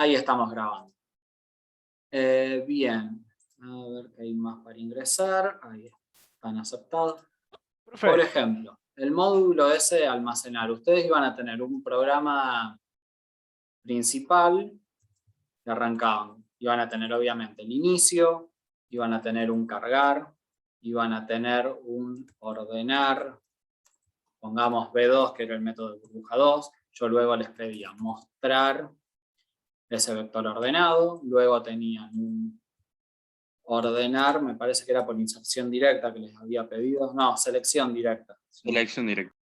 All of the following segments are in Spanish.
Ahí estamos grabando. Bien, a ver qué hay más para ingresar. Ahí están aceptados. Perfecto. Por ejemplo, el módulo ese de almacenar. Ustedes iban a tener un programa principal que arrancaban. Iban a tener obviamente el inicio, iban a tener un cargar, iban a tener un ordenar, pongamos B2, que era el método de burbuja 2. Yo luego les pedía mostrar ese vector ordenado, luego tenían un ordenar, me parece que era por inserción directa que les había pedido, no, selección directa. Selección directa.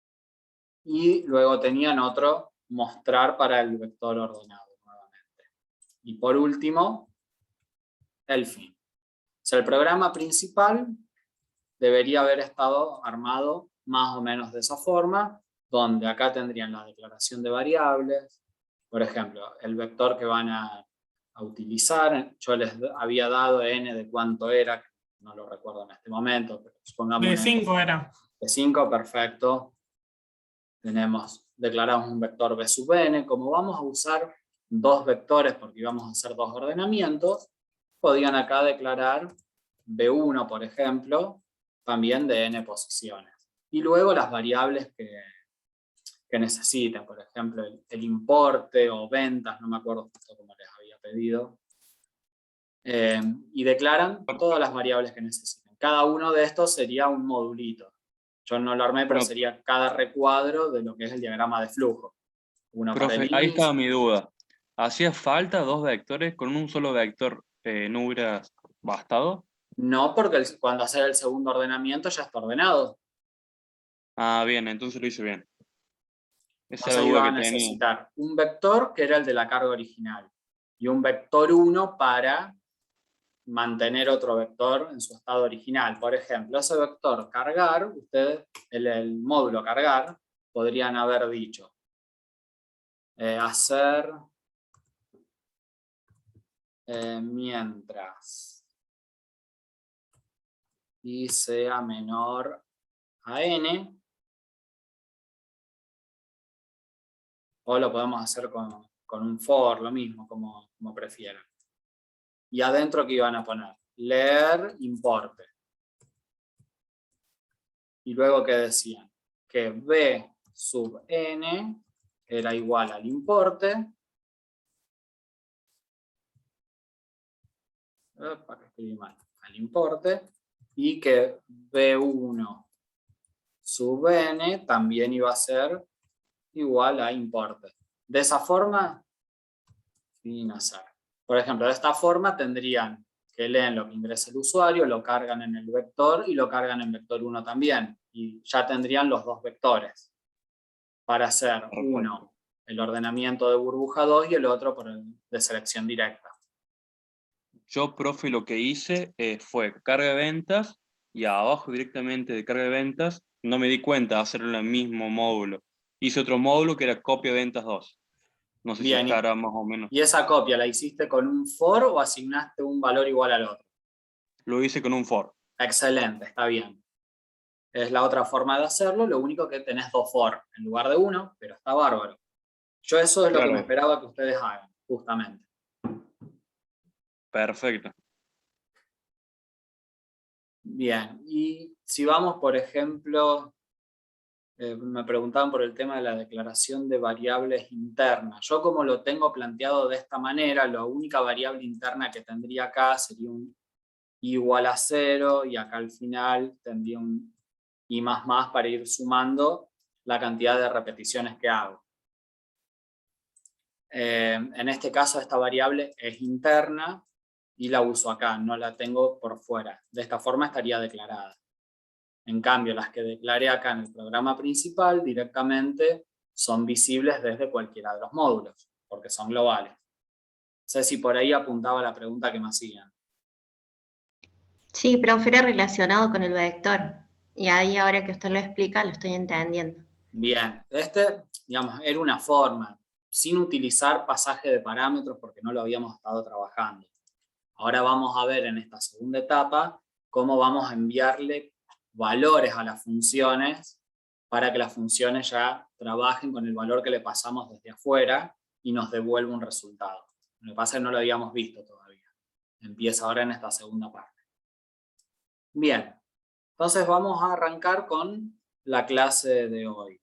Y luego tenían otro, mostrar para el vector ordenado nuevamente. Y por último, el fin. O sea, el programa principal debería haber estado armado más o menos de esa forma, donde acá tendrían la declaración de variables, por ejemplo, el vector que van a utilizar. Yo les había dado n de cuánto era, no lo recuerdo en este momento, pero supongamos De 5 era. De 5, perfecto. Declaramos un vector b sub n. Como vamos a usar dos vectores porque íbamos a hacer dos ordenamientos, podían acá declarar b1, por ejemplo, también de n posiciones. Y luego las variables que necesiten, por ejemplo, el importe o ventas, no me acuerdo justo cómo les había pedido. Y declaran todas las variables que necesiten. Cada uno de estos sería un modulito. Yo no lo armé, pero sería cada recuadro de lo que es el diagrama de flujo. Uno para el inicio. Ahí estaba mi duda. ¿Hacía falta dos vectores? ¿Con un solo vector no hubiera bastado? No, porque cuando haces el segundo ordenamiento ya está ordenado. Ah, bien, entonces lo hice bien. Esa Entonces era la iba duda a que tenía. necesitar un vector que era el de la carga original y un vector 1 para mantener otro vector en su estado original. Por ejemplo, ese vector cargar, ustedes, el módulo cargar, podrían haber dicho hacer mientras y sea menor a n, o lo podemos hacer con un for, lo mismo, como prefieran. Y adentro, ¿qué iban a poner? Leer importe. Y luego, ¿qué decían? Que b sub n era igual al importe. Para que escribí mal. Al importe. Y que b1 sub n también iba a ser igual a importe. De esa forma, sin hacer. Por ejemplo, de esta forma tendrían que leen lo que ingresa el usuario, lo cargan en el vector y lo cargan en vector 1 también. Y ya tendrían los dos vectores para hacer uno el ordenamiento de burbuja 2 y el otro por el de selección directa. Yo, profe, lo que hice fue carga de ventas y abajo directamente de carga de ventas no me di cuenta de hacerlo en el mismo módulo. Hice otro módulo que era copia de ventas 2. No sé si Bien, estará más o menos. ¿y esa copia la hiciste con un for o asignaste un valor igual al otro? Lo hice con un for. Excelente, está bien. Es la otra forma de hacerlo, lo único que tenés dos for en lugar de uno, pero está bárbaro. Yo eso es lo que me esperaba que ustedes hagan, justamente. Perfecto. Bien, y si vamos, por ejemplo, me preguntaban por el tema de la declaración de variables internas. Yo, como lo tengo planteado de esta manera, la única variable interna que tendría acá sería un igual a 0, y acá al final tendría un i más para ir sumando la cantidad de repeticiones que hago. En este caso, esta variable es interna y la uso acá, no la tengo por fuera. De esta forma estaría declarada. En cambio, las que declaré acá en el programa principal directamente son visibles desde cualquiera de los módulos, porque son globales. No sé si por ahí apuntaba la pregunta que me hacían. Sí, profe, era relacionado con el vector. Y ahí, ahora que usted lo explica, lo estoy entendiendo. Bien, digamos, era una forma, sin utilizar pasaje de parámetros porque no lo habíamos estado trabajando. Ahora vamos a ver en esta segunda etapa cómo vamos a enviarle valores a las funciones para que las funciones ya trabajen con el valor que le pasamos desde afuera y nos devuelva un resultado. Lo que pasa es que no lo habíamos visto todavía. Empieza ahora en esta segunda parte. Bien, entonces vamos a arrancar con la clase de hoy.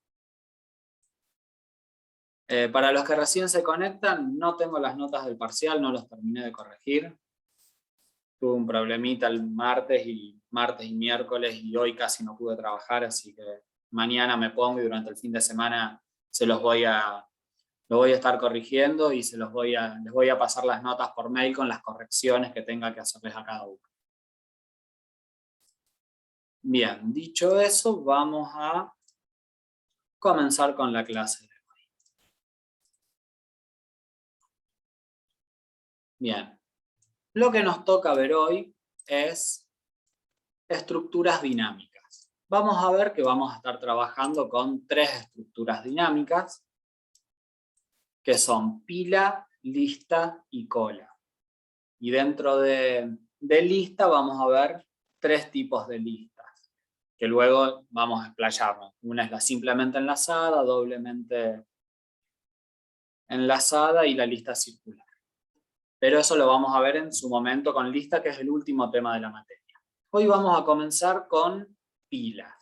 Para los que recién se conectan, no tengo las notas del parcial, no los terminé de corregir. Tuve un problemita el martes y miércoles y hoy casi no pude trabajar, así que mañana me pongo y durante el fin de semana lo voy a estar corrigiendo y les voy a pasar las notas por mail con las correcciones que tenga que hacerles a cada uno. Bien, dicho eso, vamos a comenzar con la clase de hoy. Bien, lo que nos toca ver hoy es estructuras dinámicas. Vamos a ver que vamos a estar trabajando con 3 estructuras dinámicas, que son pila, lista y cola. Y dentro de lista vamos a ver 3 tipos de listas, que luego vamos a explayarnos. Una es la simplemente enlazada, doblemente enlazada y la lista circular. Pero eso lo vamos a ver en su momento con lista, que es el último tema de la materia. Hoy vamos a comenzar con pilas.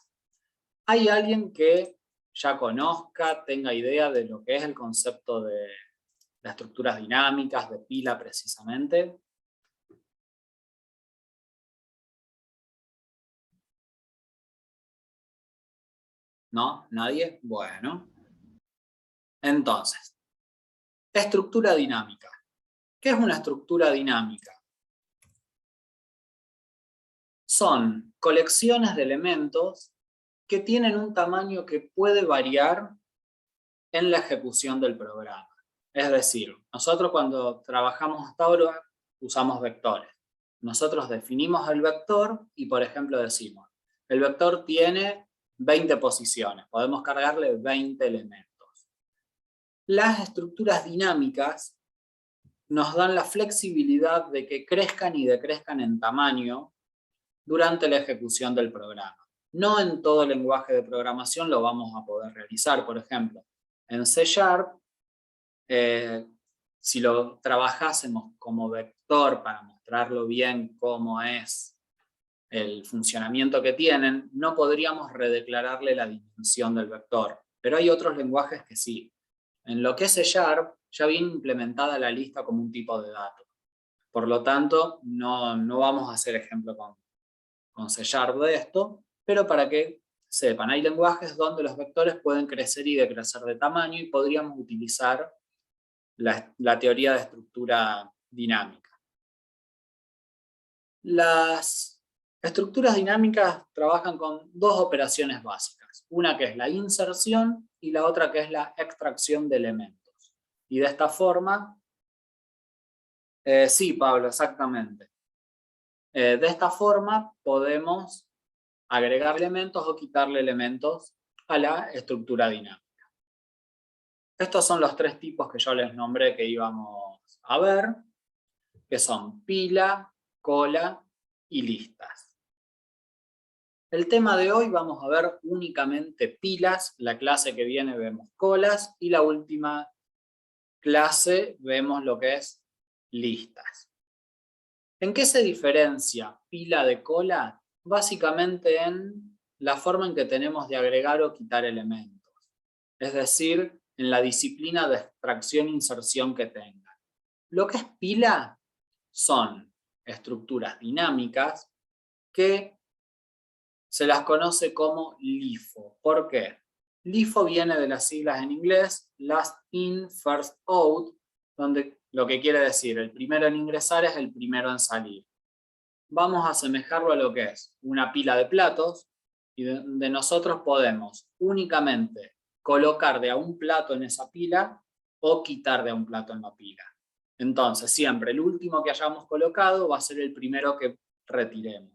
¿Hay alguien que ya conozca, tenga idea de lo que es el concepto de las estructuras dinámicas, de pila precisamente? ¿No? ¿Nadie? Bueno. Entonces, estructura dinámica. ¿Qué es una estructura dinámica? Son colecciones de elementos que tienen un tamaño que puede variar en la ejecución del programa. Es decir, nosotros cuando trabajamos hasta ahora usamos vectores. Nosotros definimos el vector y, por ejemplo, decimos, el vector tiene 20 posiciones, podemos cargarle 20 elementos. Las estructuras dinámicas nos dan la flexibilidad de que crezcan y decrezcan en tamaño durante la ejecución del programa. No en todo lenguaje de programación lo vamos a poder realizar. Por ejemplo, en C#, si lo trabajásemos como vector para mostrarlo bien cómo es el funcionamiento que tienen, no podríamos redeclararle la dimensión del vector. Pero hay otros lenguajes que sí. En lo que es C# ya viene implementada la lista como un tipo de dato. Por lo tanto, no vamos a hacer ejemplo con C# de esto, pero para que sepan, hay lenguajes donde los vectores pueden crecer y decrecer de tamaño y podríamos utilizar la teoría de estructura dinámica. Las estructuras dinámicas trabajan con 2 operaciones básicas, una que es la inserción y la otra que es la extracción de elementos. Y de esta forma, sí, Pablo, exactamente. De esta forma podemos agregar elementos o quitarle elementos a la estructura dinámica. Estos son los 3 tipos que yo les nombré que íbamos a ver, que son pila, cola y listas. El tema de hoy vamos a ver únicamente pilas, la clase que viene vemos colas y la última clase vemos lo que es listas. ¿En qué se diferencia pila de cola? Básicamente en la forma en que tenemos de agregar o quitar elementos. Es decir, en la disciplina de extracción e inserción que tengan. Lo que es pila son estructuras dinámicas que se las conoce como LIFO. ¿Por qué? LIFO viene de las siglas en inglés, last in, first out, donde lo que quiere decir el primero en ingresar es el primero en salir. Vamos a asemejarlo a lo que es una pila de platos y de nosotros podemos únicamente colocar de a un plato en esa pila o quitar de a un plato en la pila. Entonces, siempre el último que hayamos colocado va a ser el primero que retiremos.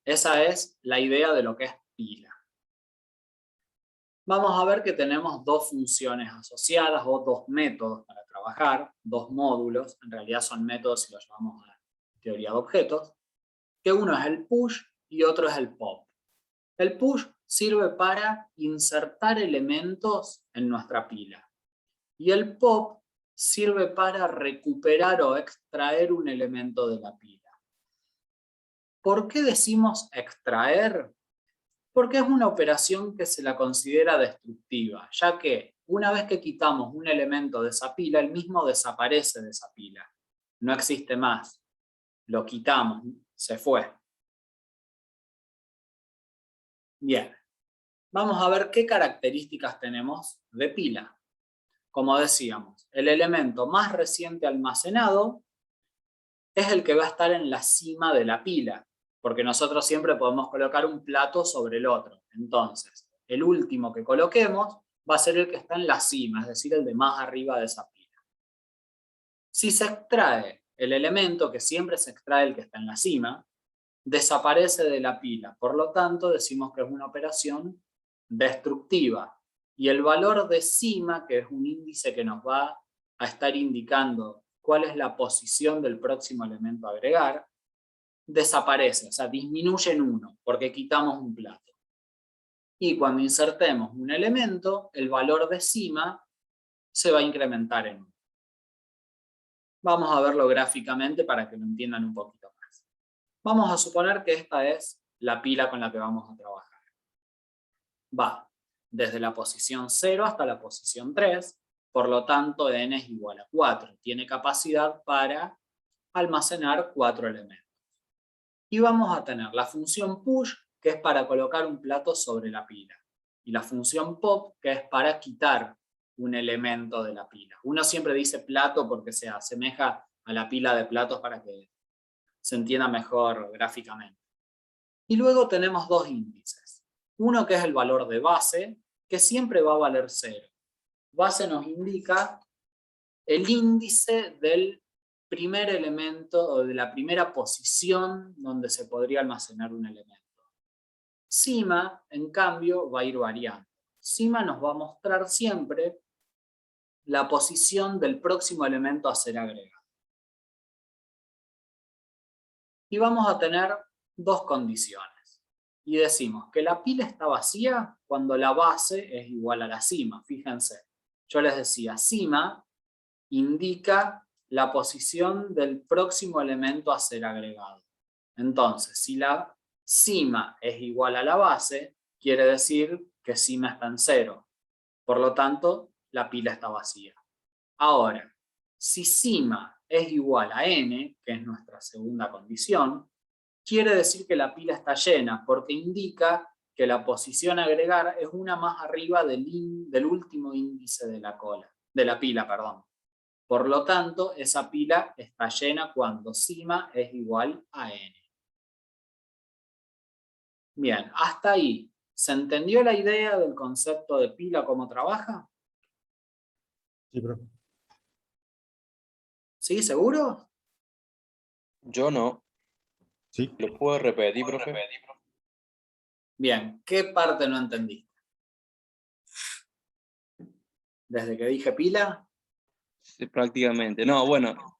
Esa es la idea de lo que es pila. Vamos a ver que tenemos 2 funciones asociadas o 2 métodos para trabajar, 2 módulos, en realidad son métodos si los llamamos a teoría de objetos, que uno es el push y otro es el pop. El push sirve para insertar elementos en nuestra pila y el pop sirve para recuperar o extraer un elemento de la pila. ¿Por qué decimos extraer? Porque es una operación que se la considera destructiva, ya que una vez que quitamos un elemento de esa pila, el mismo desaparece de esa pila. No existe más. Lo quitamos, se fue. Bien, vamos a ver qué características tenemos de pila. Como decíamos, el elemento más reciente almacenado es el que va a estar en la cima de la pila, porque nosotros siempre podemos colocar un plato sobre el otro. Entonces, el último que coloquemos va a ser el que está en la cima, es decir, el de más arriba de esa pila. Si se extrae el elemento, que siempre se extrae el que está en la cima, desaparece de la pila. Por lo tanto, decimos que es una operación destructiva. Y el valor de cima, que es un índice que nos va a estar indicando cuál es la posición del próximo elemento a agregar, desaparece, o sea, disminuye en 1, porque quitamos un plato. Y cuando insertemos un elemento, el valor de cima se va a incrementar en 1. Vamos a verlo gráficamente para que lo entiendan un poquito más. Vamos a suponer que esta es la pila con la que vamos a trabajar. Va desde la posición 0 hasta la posición 3, por lo tanto n es igual a 4. Tiene capacidad para almacenar 4 elementos. Y vamos a tener la función push, que es para colocar un plato sobre la pila. Y la función pop, que es para quitar un elemento de la pila. Uno siempre dice plato porque se asemeja a la pila de platos para que se entienda mejor gráficamente. Y luego tenemos dos índices. Uno que es el valor de base, que siempre va a valer 0. Base nos indica el índice del primer elemento o de la primera posición donde se podría almacenar un elemento. Cima, en cambio, va a ir variando. Cima nos va a mostrar siempre la posición del próximo elemento a ser agregado. Y vamos a tener dos condiciones. Y decimos que la pila está vacía cuando la base es igual a la cima. Fíjense, yo les decía, cima indica la posición del próximo elemento a ser agregado. Entonces, si la cima es igual a la base, quiere decir que cima está en 0. Por lo tanto, la pila está vacía. Ahora, si cima es igual a n, que es nuestra segunda condición, quiere decir que la pila está llena, porque indica que la posición a agregar es una más arriba del último índice de la pila, perdón. Por lo tanto, esa pila está llena cuando cima es igual a n. Bien, hasta ahí. ¿Se entendió la idea del concepto de pila, cómo trabaja? Sí, profe. ¿Sí? ¿Seguro? Yo no. Sí. ¿Lo puedo repetir, profe? Bien, ¿qué parte no entendiste? ¿Desde que dije pila? Sí, prácticamente. No, bueno.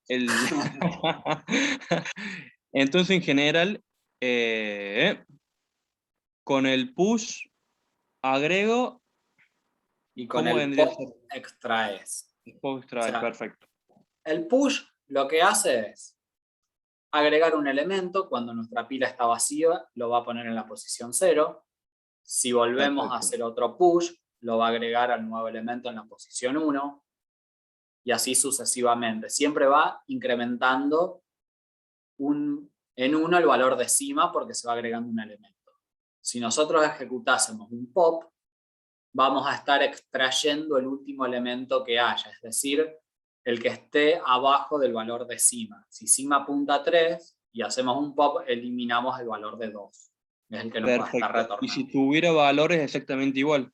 Entonces, en general, con el push agrego. Y con ¿Cómo el vendría a pop ser? extraes. Push extraer, O sea, perfecto. El push lo que hace es agregar un elemento. Cuando nuestra pila está vacía, lo va a poner en la posición 0. Si volvemos a hacer otro push, lo va a agregar al nuevo elemento en la posición 1. Y así sucesivamente. Siempre va incrementando en 1 el valor de cima porque se va agregando un elemento. Si nosotros ejecutásemos un pop, vamos a estar extrayendo el último elemento que haya, es decir, el que esté abajo del valor de cima. Si cima apunta a 3 y hacemos un pop, eliminamos el valor de 2. Es el que nos va a estar retornando. Y si tuviera valores exactamente igual.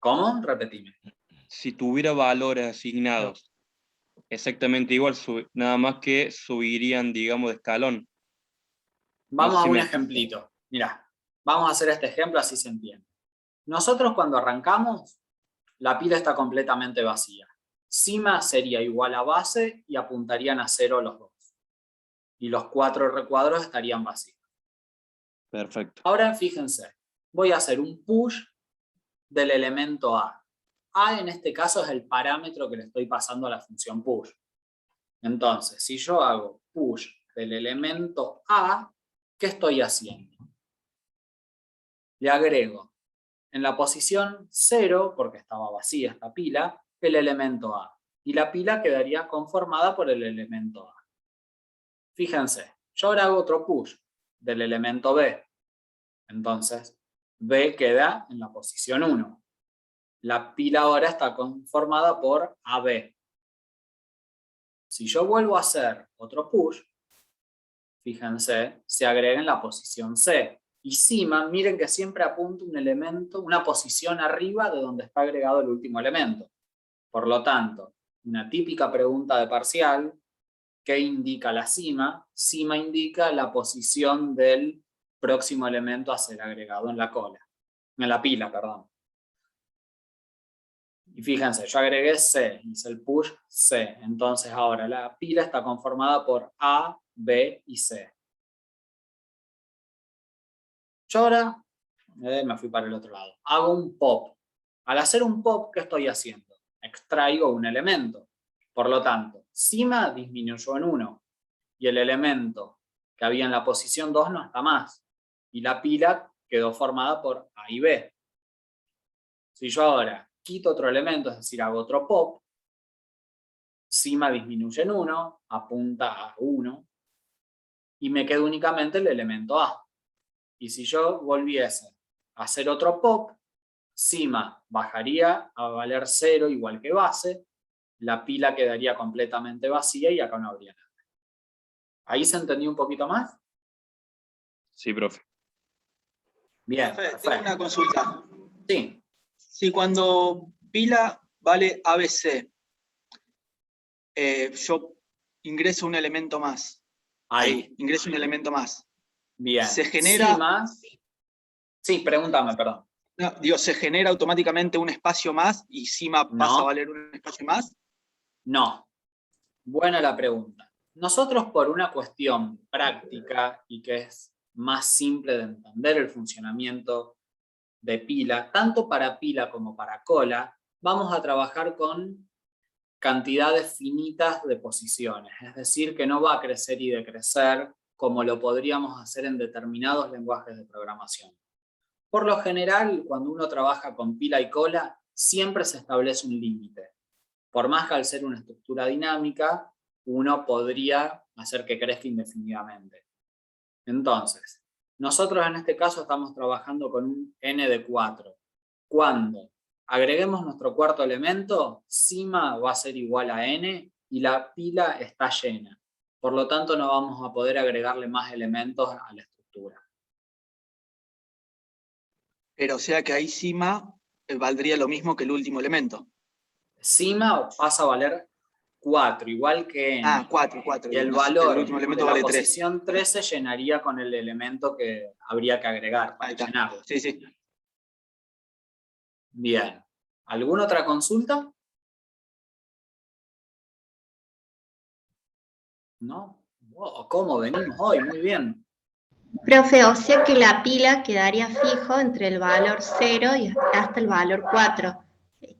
¿Cómo? Repetime. Si tuviera valores asignados exactamente igual, nada más que subirían, digamos, de escalón. Vamos No sé a si un me- ejemplito. Mirá, vamos a hacer este ejemplo así se entiende. Nosotros cuando arrancamos, la pila está completamente vacía. Cima sería igual a base y apuntarían a 0 los dos. Y los 4 recuadros estarían vacíos. Perfecto. Ahora fíjense, voy a hacer un push del elemento A. A en este caso es el parámetro que le estoy pasando a la función push. Entonces, si yo hago push del elemento A, ¿qué estoy haciendo? Le agrego en la posición 0, porque estaba vacía esta pila, el elemento A. Y la pila quedaría conformada por el elemento A. Fíjense, yo ahora hago otro push del elemento B. Entonces, B queda en la posición 1. La pila ahora está conformada por AB. Si yo vuelvo a hacer otro push, fíjense, se agrega en la posición C. Y cima, miren que siempre apunta un elemento, una posición arriba de donde está agregado el último elemento. Por lo tanto, una típica pregunta de parcial, ¿qué indica la cima? Cima indica la posición del próximo elemento a ser agregado en la cola. En la pila, perdón. Y fíjense, yo agregué C, hice el push C. Entonces ahora la pila está conformada por A, B y C. Yo ahora me fui para el otro lado. Hago un pop. Al hacer un pop, ¿qué estoy haciendo? Extraigo un elemento. Por lo tanto, cima disminuyó en 1. Y el elemento que había en la posición 2 no está más. Y la pila quedó formada por A y B. Si yo ahora quito otro elemento, es decir, hago otro pop, cima disminuye en 1, apunta a 1, y me queda únicamente el elemento A. Y si yo volviese a hacer otro pop, cima bajaría a valer 0 igual que base, la pila quedaría completamente vacía y acá no habría nada. ¿Ahí se entendió un poquito más? Sí, profe. Bien, Profe, perfecto. tengo una consulta. Sí, Si cuando pila vale ABC, yo ingreso un elemento más. ahí. Ingreso un elemento más. Bien. Se genera, Cima, sí, pregúntame, perdón. no, digo, se genera automáticamente un espacio más y cima pasa a No. valer un espacio más. No. Buena la pregunta. Nosotros, por una cuestión práctica y que es más simple de entender el funcionamiento de pila, tanto para pila como para cola, vamos a trabajar con cantidades finitas de posiciones. Es decir, que no va a crecer y decrecer como lo podríamos hacer en determinados lenguajes de programación. Por lo general, cuando uno trabaja con pila y cola, siempre se establece un límite. Por más que al ser una estructura dinámica, uno podría hacer que crezca indefinidamente. Entonces, nosotros en este caso estamos trabajando con un n de 4. Cuando agreguemos nuestro cuarto elemento, cima va a ser igual a n y la pila está llena. Por lo tanto, no vamos a poder agregarle más elementos a la estructura. Pero o sea que ahí cima valdría lo mismo que el último elemento. Cima pasa a valer 4, igual que n. Ah, 4. Y el El valor último elemento de la vale 3. posición 3 se llenaría con el elemento que habría que agregar para Ahí está. llenarlo. Sí, sí. Bien. ¿Alguna otra consulta? ¿No? Oh, ¿cómo venimos hoy? Muy bien. Profe, o sea que la pila quedaría fijo entre el valor 0 y hasta el valor 4.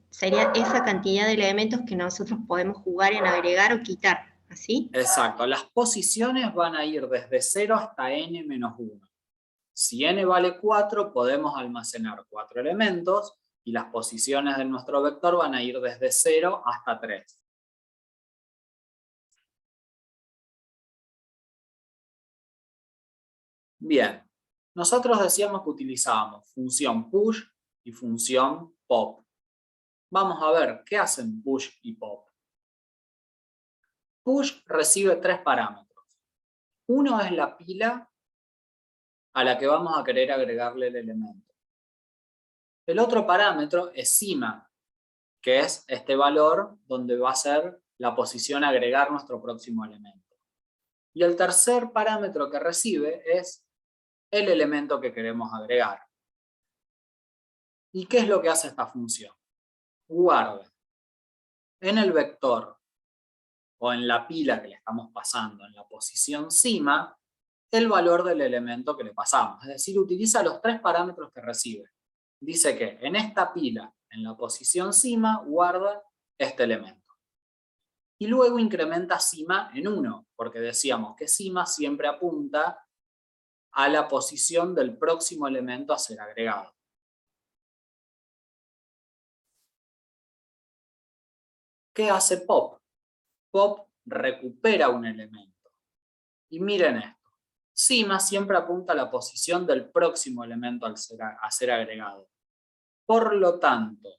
Sería esa cantidad de elementos que nosotros podemos jugar en agregar o quitar, ¿así? Exacto. Las posiciones van a ir desde 0 hasta n menos 1. Si n vale 4, podemos almacenar 4 elementos y las posiciones de nuestro vector van a ir desde 0 hasta 3. Bien, nosotros decíamos que utilizábamos función push y función pop. Vamos a ver qué hacen push y pop. Push recibe 3 parámetros. Uno es la pila a la que vamos a querer agregarle el elemento. El otro parámetro es cima, que es este valor donde va a ser la posición a agregar nuestro próximo elemento. Y el tercer parámetro que recibe es el elemento que queremos agregar. ¿Y qué es lo que hace esta función? Guarda en el vector o en la pila que le estamos pasando, en la posición cima, el valor del elemento que le pasamos. Es decir, utiliza los 3 parámetros que recibe. Dice que en esta pila, en la posición cima, guarda este elemento. Y luego incrementa cima en 1, porque decíamos que cima siempre apunta a la posición del próximo elemento a ser agregado. ¿Qué hace pop? Pop recupera un elemento. Y miren esto. Cima siempre apunta a la posición del próximo elemento a ser agregado. Por lo tanto,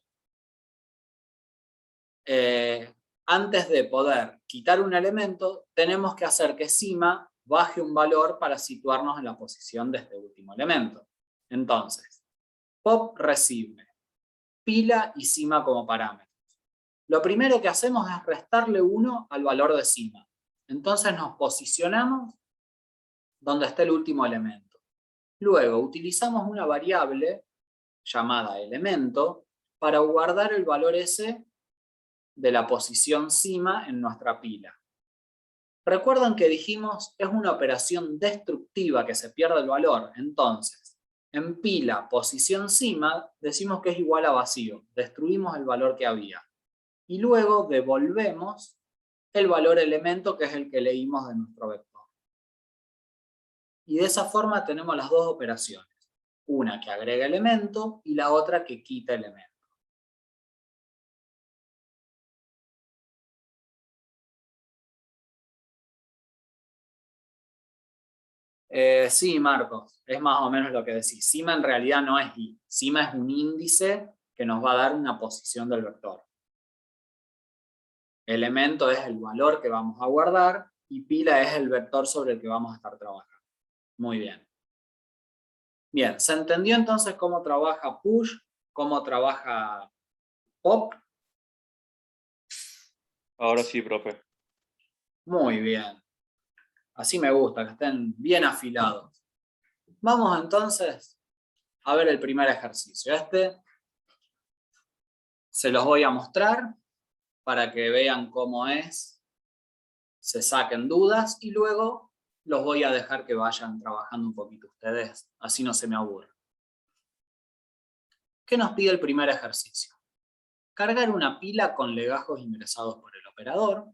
antes de poder quitar un elemento, tenemos que hacer que cima baje un valor para situarnos en la posición de este último elemento. Entonces, pop recibe pila y cima como parámetros. Lo primero que hacemos es restarle 1 al valor de cima. Entonces nos posicionamos donde está el último elemento. Luego utilizamos una variable llamada elemento para guardar el valor ese de la posición cima en nuestra pila. Recuerdan que dijimos es una operación destructiva que se pierde el valor. Entonces, en pila posición cima decimos que es igual a vacío. Destruimos el valor que había. Y luego devolvemos el valor elemento que es el que leímos de nuestro vector. Y de esa forma tenemos las dos operaciones. Una que agrega elemento y la otra que quita elemento. Sí, Marcos, es más o menos lo que decís. Cima en realidad no es i. Cima es un índice que nos va a dar una posición del vector. Elemento es el valor que vamos a guardar y pila es el vector sobre el que vamos a estar trabajando. Muy bien. Bien, ¿se entendió entonces cómo trabaja push? ¿Cómo trabaja pop? Ahora sí, profe. Muy bien. Así me gusta, que estén bien afilados. Vamos entonces a ver el primer ejercicio. Este se los voy a mostrar para que vean cómo es, se saquen dudas y luego los voy a dejar que vayan trabajando un poquito ustedes, así no se me aburren. ¿Qué nos pide el primer ejercicio? Cargar una pila con legajos ingresados por el operador.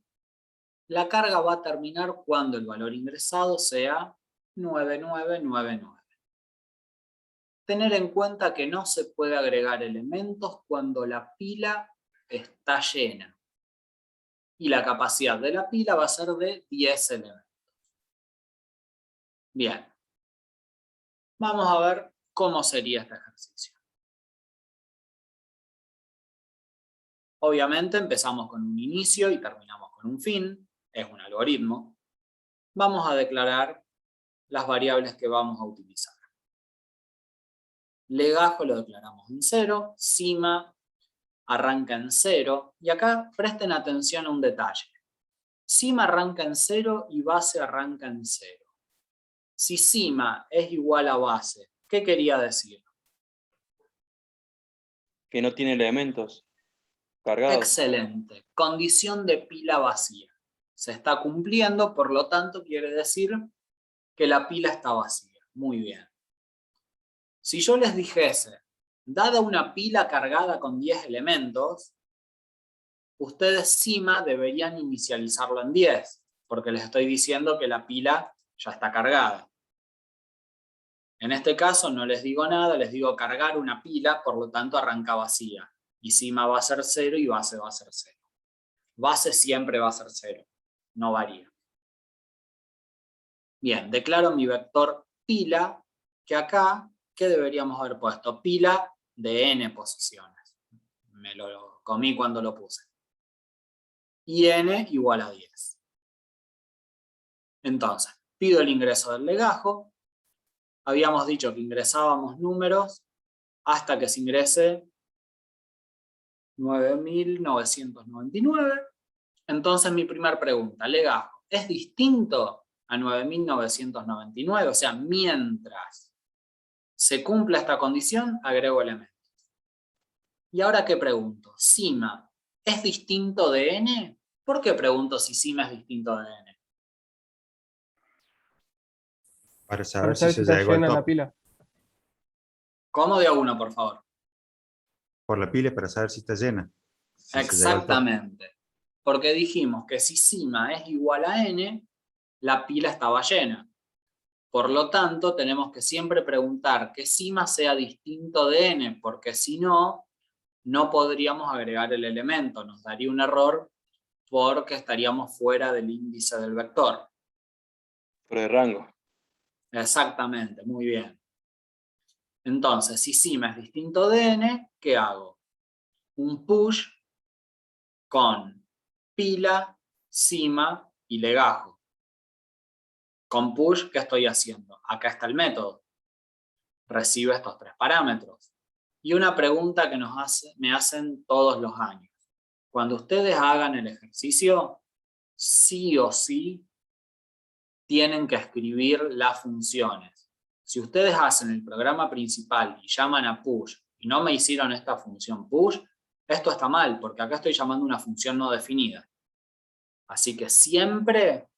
La carga va a terminar cuando el valor ingresado sea 9999. Tener en cuenta que no se puede agregar elementos cuando la pila está llena. Y la capacidad de la pila va a ser de 10 elementos. Bien. Vamos a ver cómo sería este ejercicio. Obviamente empezamos con un inicio y terminamos con un fin. Es un algoritmo. Vamos a declarar las variables que vamos a utilizar. Legajo lo declaramos en 0, cima arranca en 0, y acá presten atención a un detalle. Cima arranca en 0 y base arranca en 0. Si cima es igual a base, ¿qué quería decir? Que no tiene elementos cargados. Excelente. Condición de pila vacía. Se está cumpliendo, por lo tanto quiere decir que la pila está vacía. Muy bien. Si yo les dijese, dada una pila cargada con 10 elementos, ustedes cima deberían inicializarlo en 10, porque les estoy diciendo que la pila ya está cargada. En este caso no les digo nada, les digo cargar una pila, por lo tanto arranca vacía. Y cima va a ser 0 y base va a ser 0. Base siempre va a ser 0, no varía. Bien, declaro mi vector pila, que acá, ¿qué deberíamos haber puesto? Pila de n posiciones. Me lo comí cuando lo puse. Y n igual a 10. Entonces, pido el ingreso del legajo. Habíamos dicho que ingresábamos números hasta que se ingrese 9.999. Entonces mi primera pregunta, legajo, ¿es distinto a 9.999? O sea, mientras se cumpla esta condición, agrego elementos. Y ahora, ¿qué pregunto? ¿Cima es distinto de n? ¿Por qué pregunto si cima es distinto de n? Para saber Para saber si si se está llegó al llena la top. pila. ¿Cómo? De a uno, por favor. por la pila para saber si está llena. Si se llegó al tope. Exactamente. Porque dijimos que si cima es igual a n, la pila estaba llena. Por lo tanto, tenemos que siempre preguntar que cima sea distinto de n, porque si no, no podríamos agregar el elemento. Nos daría un error porque estaríamos fuera del índice del vector. Fuera de rango. Exactamente, muy bien. Entonces, si cima es distinto de n, ¿qué hago? Un push con pila, cima y legajo. Con push, ¿qué estoy haciendo? Acá está el método. Recibe estos 3 parámetros. Y una pregunta que me hacen todos los años. Cuando ustedes hagan el ejercicio, sí o sí tienen que escribir las funciones. Si ustedes hacen el programa principal y llaman a push y no me hicieron esta función push, esto está mal, porque acá estoy llamando una función no definida. Así que siempre,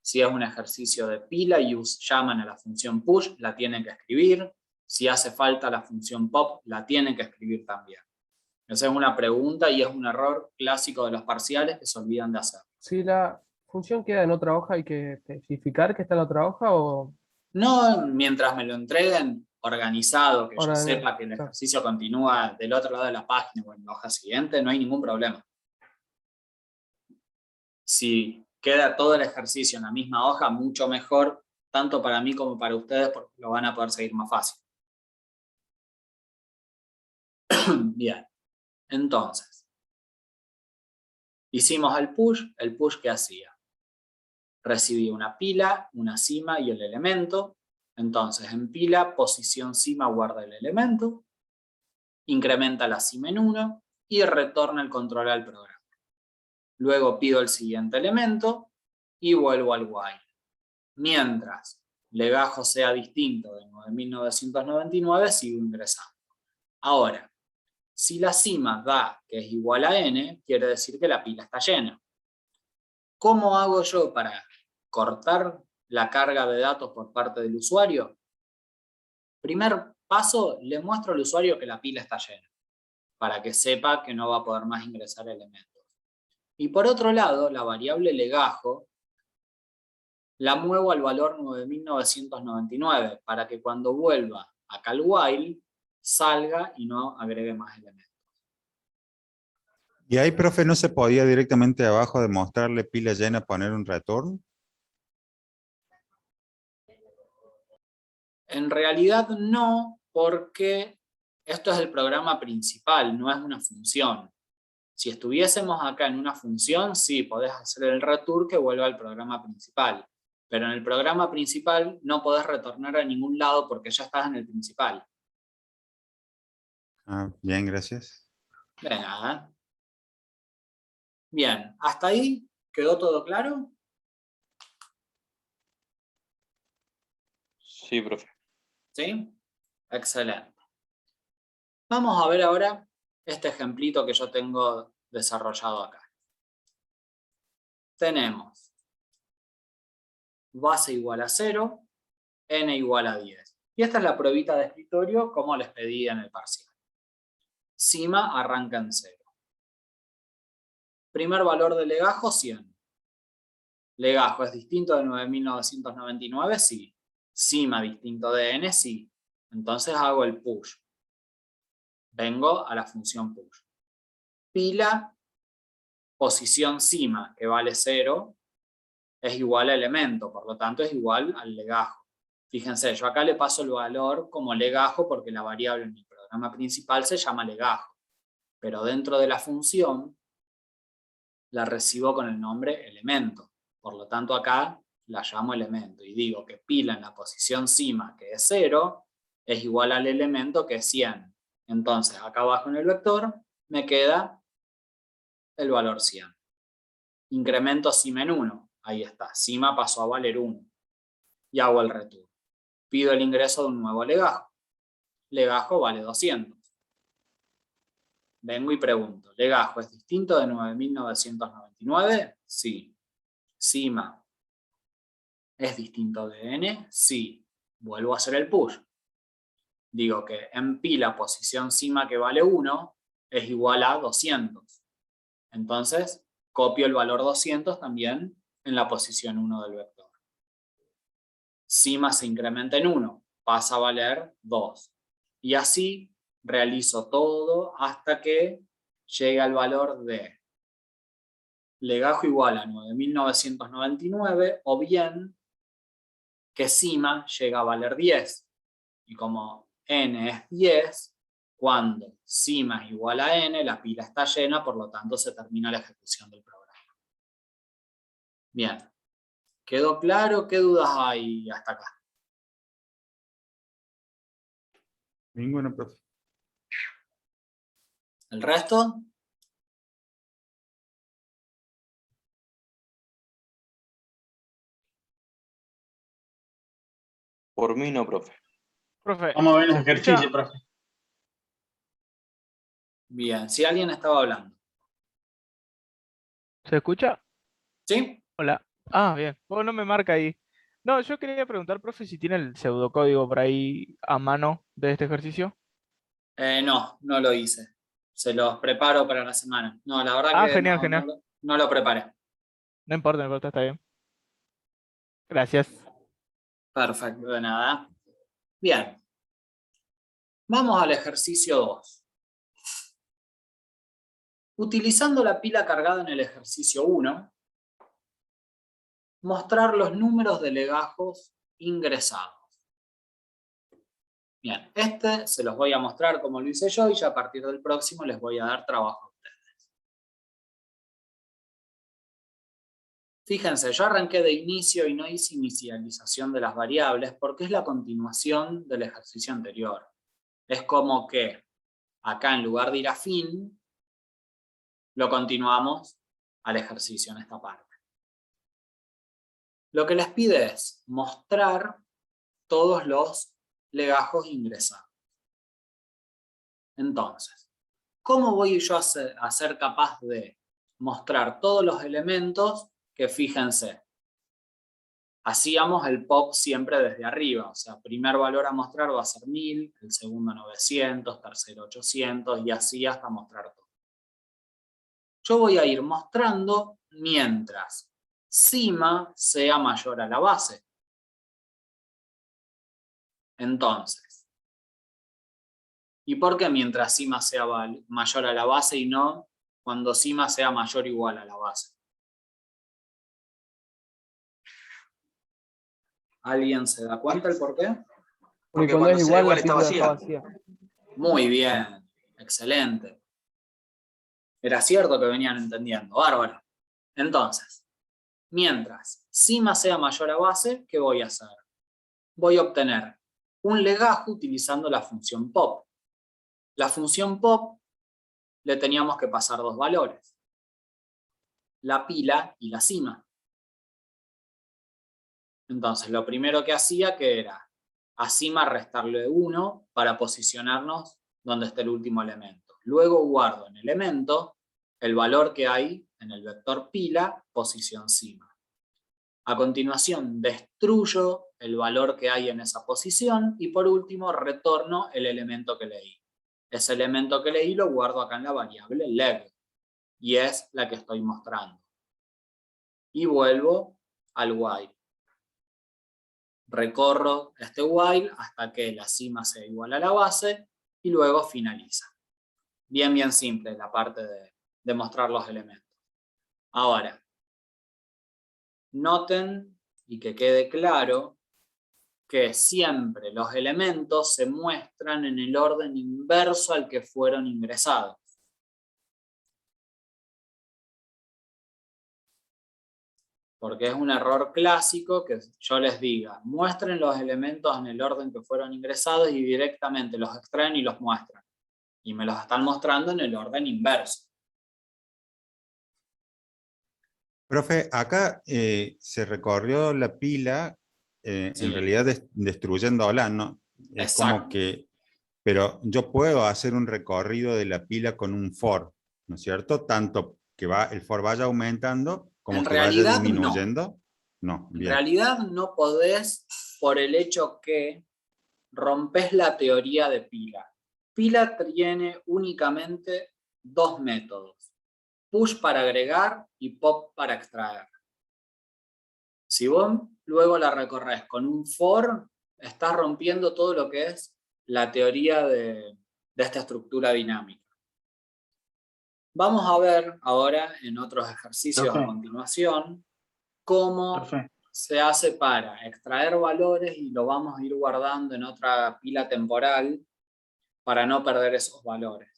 si es un ejercicio de pila y llaman a la función push, la tienen que escribir. Si hace falta la función pop, la tienen que escribir también. Esa es una pregunta y es un error clásico de los parciales que se olvidan de hacer. Si la función queda en otra hoja, ¿hay que especificar que está en otra hoja o...? No mientras me lo entreguen organizado, que yo Ahora, sepa que el ejercicio continúa del otro lado de la página o en la hoja siguiente, no hay ningún problema. Si queda todo el ejercicio en la misma hoja, mucho mejor, tanto para mí como para ustedes, porque lo van a poder seguir más fácil. Bien, entonces, hicimos el push ¿qué hacía? Recibí una pila, una cima y el elemento. Entonces, en pila, posición cima guarda el elemento, incrementa la cima en 1 y retorna el control al programa. Luego pido el siguiente elemento y vuelvo al while. Mientras legajo sea distinto de 9999, sigo ingresando. Ahora, si la cima da que es igual a n, quiere decir que la pila está llena. ¿Cómo hago yo para cortar la carga de datos por parte del usuario? Primer paso, le muestro al usuario que la pila está llena, para que sepa que no va a poder más ingresar elementos. Y por otro lado, la variable legajo la muevo al valor 9999, para que cuando vuelva acá al while, salga y no agregue más elementos. Y ahí, profe, ¿no se podía directamente abajo de mostrarle pila llena poner un retorno? En realidad no, porque esto es el programa principal, no es una función. Si estuviésemos acá en una función, sí, podés hacer el return que vuelva al programa principal. Pero en el programa principal no podés retornar a ningún lado porque ya estás en el principal. Ah, bien, gracias. De nada. Bien, ¿hasta ahí quedó todo claro? Sí, profe. ¿Sí? Excelente. Vamos a ver ahora este ejemplito que yo tengo desarrollado acá. Tenemos base igual a 0, n igual a 10. Y esta es la pruebita de escritorio como les pedí en el parcial. Cima arranca en 0. Primer valor de legajo, 100. Legajo es distinto de 9999, sí. Cima distinto de n, sí. Entonces hago el push. Vengo a la función push. Pila, posición cima, que vale 0, es igual a elemento, por lo tanto es igual al legajo. Fíjense, yo acá le paso el valor como legajo porque la variable en mi programa principal se llama legajo. Pero dentro de la función la recibo con el nombre elemento. Por lo tanto acá la llamo elemento y digo que pila en la posición cima, que es 0, es igual al elemento que es 100. Entonces acá abajo en el vector me queda el valor 100. Incremento cima en 1. Ahí está. Cima pasó a valer 1. Y hago el return. Pido el ingreso de un nuevo legajo. Legajo vale 200. Vengo y pregunto, ¿legajo es distinto de 9999? Sí. Cima ¿es distinto de n? Sí. Vuelvo a hacer el push. Digo que en pila posición cima que vale 1, es igual a 200. Entonces, copio el valor 200 también en la posición 1 del vector. Cima se incrementa en 1, pasa a valer 2. Y así realizo todo hasta que llegue al valor de legajo igual a 9.999, o bien que cima llega a valer 10. Y como n es 10, cuando cima es igual a n, la pila está llena, por lo tanto se termina la ejecución del programa. Bien. ¿Quedó claro? ¿Qué dudas hay hasta acá? Ninguna, profe. ¿El resto? Por mí no, profe. Profe, Vamos a ver el ¿se ejercicio, escucha? profe. Bien, si alguien estaba hablando. ¿Se escucha? ¿Sí? Hola. Ah, bien. Oh, no me marca ahí. No, yo quería preguntar, profe, si tiene el pseudocódigo por ahí a mano de este ejercicio. No, no lo hice. Se los preparo para la semana. No, la verdad Ah, que genial, no, genial. no lo preparé. No importa, está bien. Gracias. Perfecto, de nada. Bien. Vamos al ejercicio 2. Utilizando la pila cargada en el ejercicio 1, mostrar los números de legajos ingresados. Bien, este se los voy a mostrar como lo hice yo y ya a partir del próximo les voy a dar trabajo a ustedes. Fíjense, yo arranqué de inicio y no hice inicialización de las variables porque es la continuación del ejercicio anterior. Es como que acá en lugar de ir a fin, lo continuamos al ejercicio en esta parte. Lo que les pide es mostrar todos los legajos ingresados. Entonces, ¿cómo voy yo a ser capaz de mostrar todos los elementos que, fíjense, hacíamos el pop siempre desde arriba? O sea, primer valor a mostrar va a ser 1000, el segundo 900, tercero 800 y así hasta mostrar todo. Yo voy a ir mostrando mientras cima sea mayor a la base. Entonces, ¿y por qué mientras cima sea mayor a la base y no cuando cima sea mayor o igual a la base? ¿Alguien se da cuenta el por qué? Porque cuando es sea igual, la está pila está vacía. Muy bien, excelente. Era cierto que venían entendiendo, bárbaro. Entonces, mientras cima sea mayor a base, ¿qué voy a hacer? Voy a obtener un legajo utilizando la función pop. La función pop le teníamos que pasar dos valores, la pila y la cima. Entonces, lo primero que hacía que era a cima restarle 1 para posicionarnos donde esté el último elemento. Luego guardo en elemento el valor que hay en el vector pila, posición cima. A continuación, destruyo el valor que hay en esa posición y por último retorno el elemento que leí. Ese elemento que leí lo guardo acá en la variable leg y es la que estoy mostrando. Y vuelvo al while. Recorro este while hasta que la cima sea igual a la base y luego finaliza. Bien simple la parte de mostrar los elementos. Ahora, noten y que quede claro que siempre los elementos se muestran en el orden inverso al que fueron ingresados. Porque es un error clásico que yo les diga, muestren los elementos en el orden que fueron ingresados y directamente los extraen y los muestran. Y me los están mostrando en el orden inverso. Profe, acá se recorrió la pila, Sí. en realidad destruyéndola, ¿no? Es Exacto. como que, pero yo puedo hacer un recorrido de la pila con un for, ¿no es cierto? Tanto que el for vaya aumentando como En que vaya realidad, disminuyendo. No, En bien. realidad no podés por el hecho que rompes la teoría de pila. Pila tiene únicamente dos métodos: push para agregar y pop para extraer. Si vos luego la recorres con un for, estás rompiendo todo lo que es la teoría de esta estructura dinámica. Vamos a ver ahora en otros ejercicios a continuación cómo se hace para extraer valores y lo vamos a ir guardando en otra pila temporal para no perder esos valores.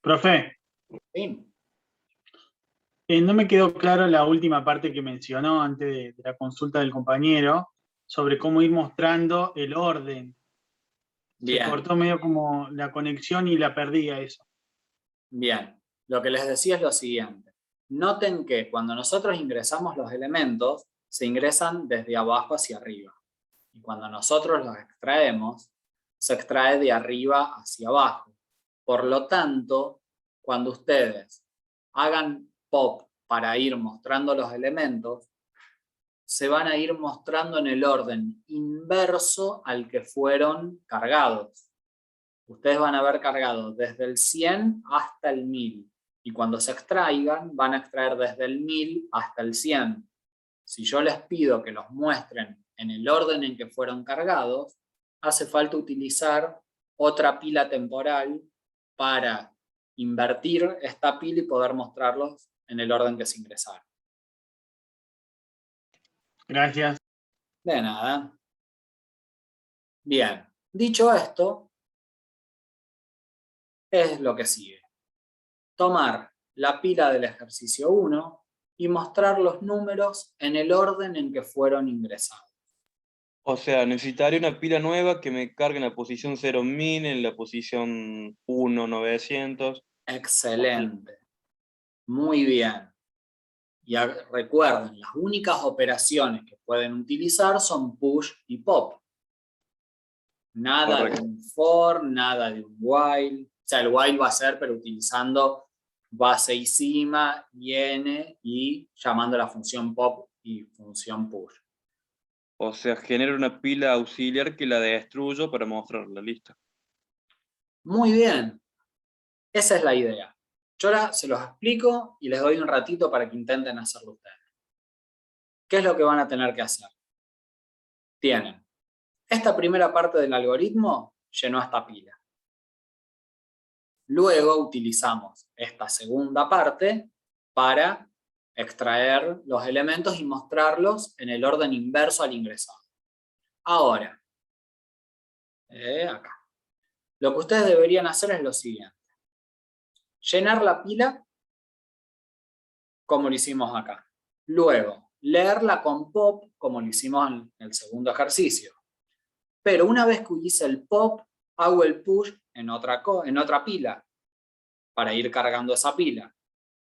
Profe, ¿Sí? no me quedó claro la última parte que mencionó antes de la consulta del compañero sobre cómo ir mostrando el orden. Bien. Se cortó medio como la conexión y la perdí a eso. Bien, lo que les decía es lo siguiente. Noten que cuando nosotros ingresamos los elementos, se ingresan desde abajo hacia arriba. Y cuando nosotros los extraemos, se extrae de arriba hacia abajo. Por lo tanto, cuando ustedes hagan pop para ir mostrando los elementos, se van a ir mostrando en el orden inverso al que fueron cargados. Ustedes van a haber cargado desde el 100 hasta el 1000. Y cuando se extraigan, van a extraer desde el 1000 hasta el 100. Si yo les pido que los muestren en el orden en que fueron cargados, hace falta utilizar otra pila temporal para invertir esta pila y poder mostrarlos en el orden que se ingresaron. Gracias. De nada. Bien, dicho esto, es lo que sigue. Tomar la pila del ejercicio 1 y mostrar los números en el orden en que fueron ingresados. O sea, necesitaría una pila nueva que me cargue en la posición 0.000, en la posición 1.900. Excelente. Muy bien. Y recuerden, las únicas operaciones que pueden utilizar son push y pop. Nada de un for, nada de un while. O sea, el while va a ser, pero utilizando base y cima, y n, y llamando la función pop y función push. O sea, genero una pila auxiliar que la destruyo para mostrarla, listo. Muy bien. Esa es la idea. Yo ahora se los explico y les doy un ratito para que intenten hacerlo ustedes. ¿Qué es lo que van a tener que hacer? Tienen esta primera parte del algoritmo, llenó esta pila. Luego utilizamos esta segunda parte para extraer los elementos y mostrarlos en el orden inverso al ingresado. Ahora, acá. Lo que ustedes deberían hacer es lo siguiente. Llenar la pila como lo hicimos acá. Luego, leerla con pop como lo hicimos en el segundo ejercicio. Pero una vez que hice el pop, hago el push en otra pila para ir cargando esa pila.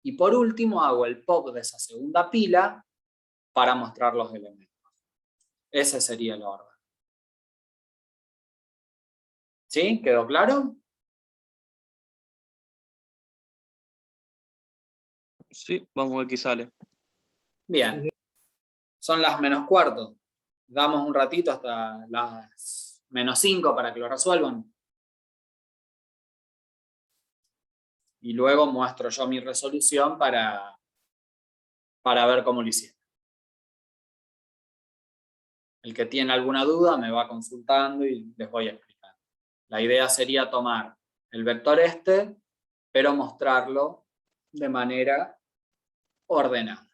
Y por último hago el pop de esa segunda pila para mostrar los elementos. Ese sería el orden. ¿Sí? ¿Quedó claro? Sí, vamos a ver qué sale. Bien. Son las -4. Damos un ratito hasta las -5 para que lo resuelvan. Y luego muestro yo mi resolución para ver cómo lo hicieron. El que tiene alguna duda me va consultando y les voy a explicar. La idea sería tomar el vector este, pero mostrarlo de manera ordenada.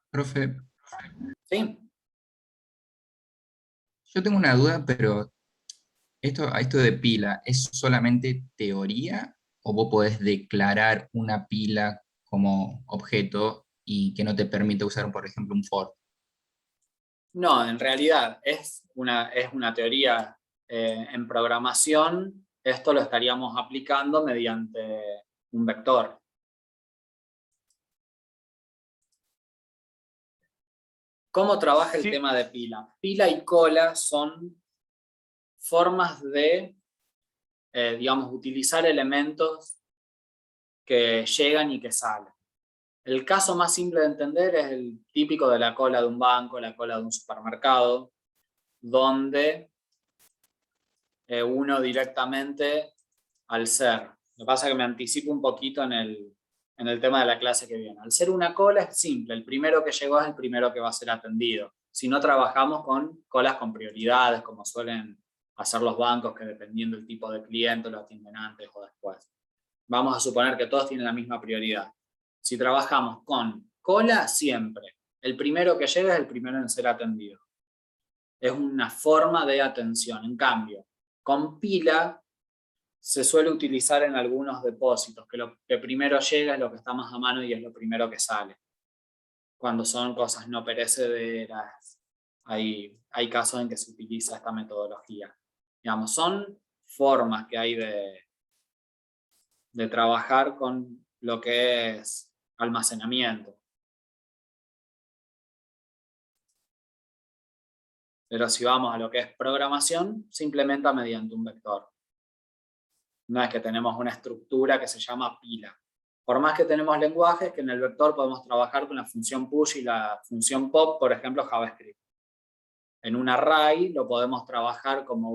Profe, ¿Sí? yo tengo una duda, pero esto de pila, ¿es solamente teoría o vos podés declarar una pila como objeto y que no te permite usar, por ejemplo, un for? No, en realidad es una teoría en programación. Esto lo estaríamos aplicando mediante un vector. ¿Cómo trabaja el tema de pila? Pila y cola son formas de, digamos, utilizar elementos que llegan y que salen. El caso más simple de entender es el típico de la cola de un banco, la cola de un supermercado, donde uno directamente al ser. Lo que pasa es que me anticipo un poquito en el tema de la clase que viene. Al ser una cola es simple, el primero que llegó es el primero que va a ser atendido. Si no trabajamos con colas con prioridades, como suelen hacer los bancos, que dependiendo del tipo de cliente lo atienden antes o después. Vamos a suponer que todos tienen la misma prioridad. Si trabajamos con cola, siempre. El primero que llega es el primero en ser atendido. Es una forma de atención. En cambio, con pila se suele utilizar en algunos depósitos, que lo que primero llega es lo que está más a mano y es lo primero que sale. Cuando son cosas no perecederas, hay casos en que se utiliza esta metodología. Digamos, son formas que hay de trabajar con lo que es almacenamiento. Pero si vamos a lo que es programación, se implementa mediante un vector. No es que tenemos una estructura que se llama pila. Por más que tenemos lenguajes, que en el vector podemos trabajar con la función push y la función pop, por ejemplo, JavaScript. En un array lo podemos trabajar como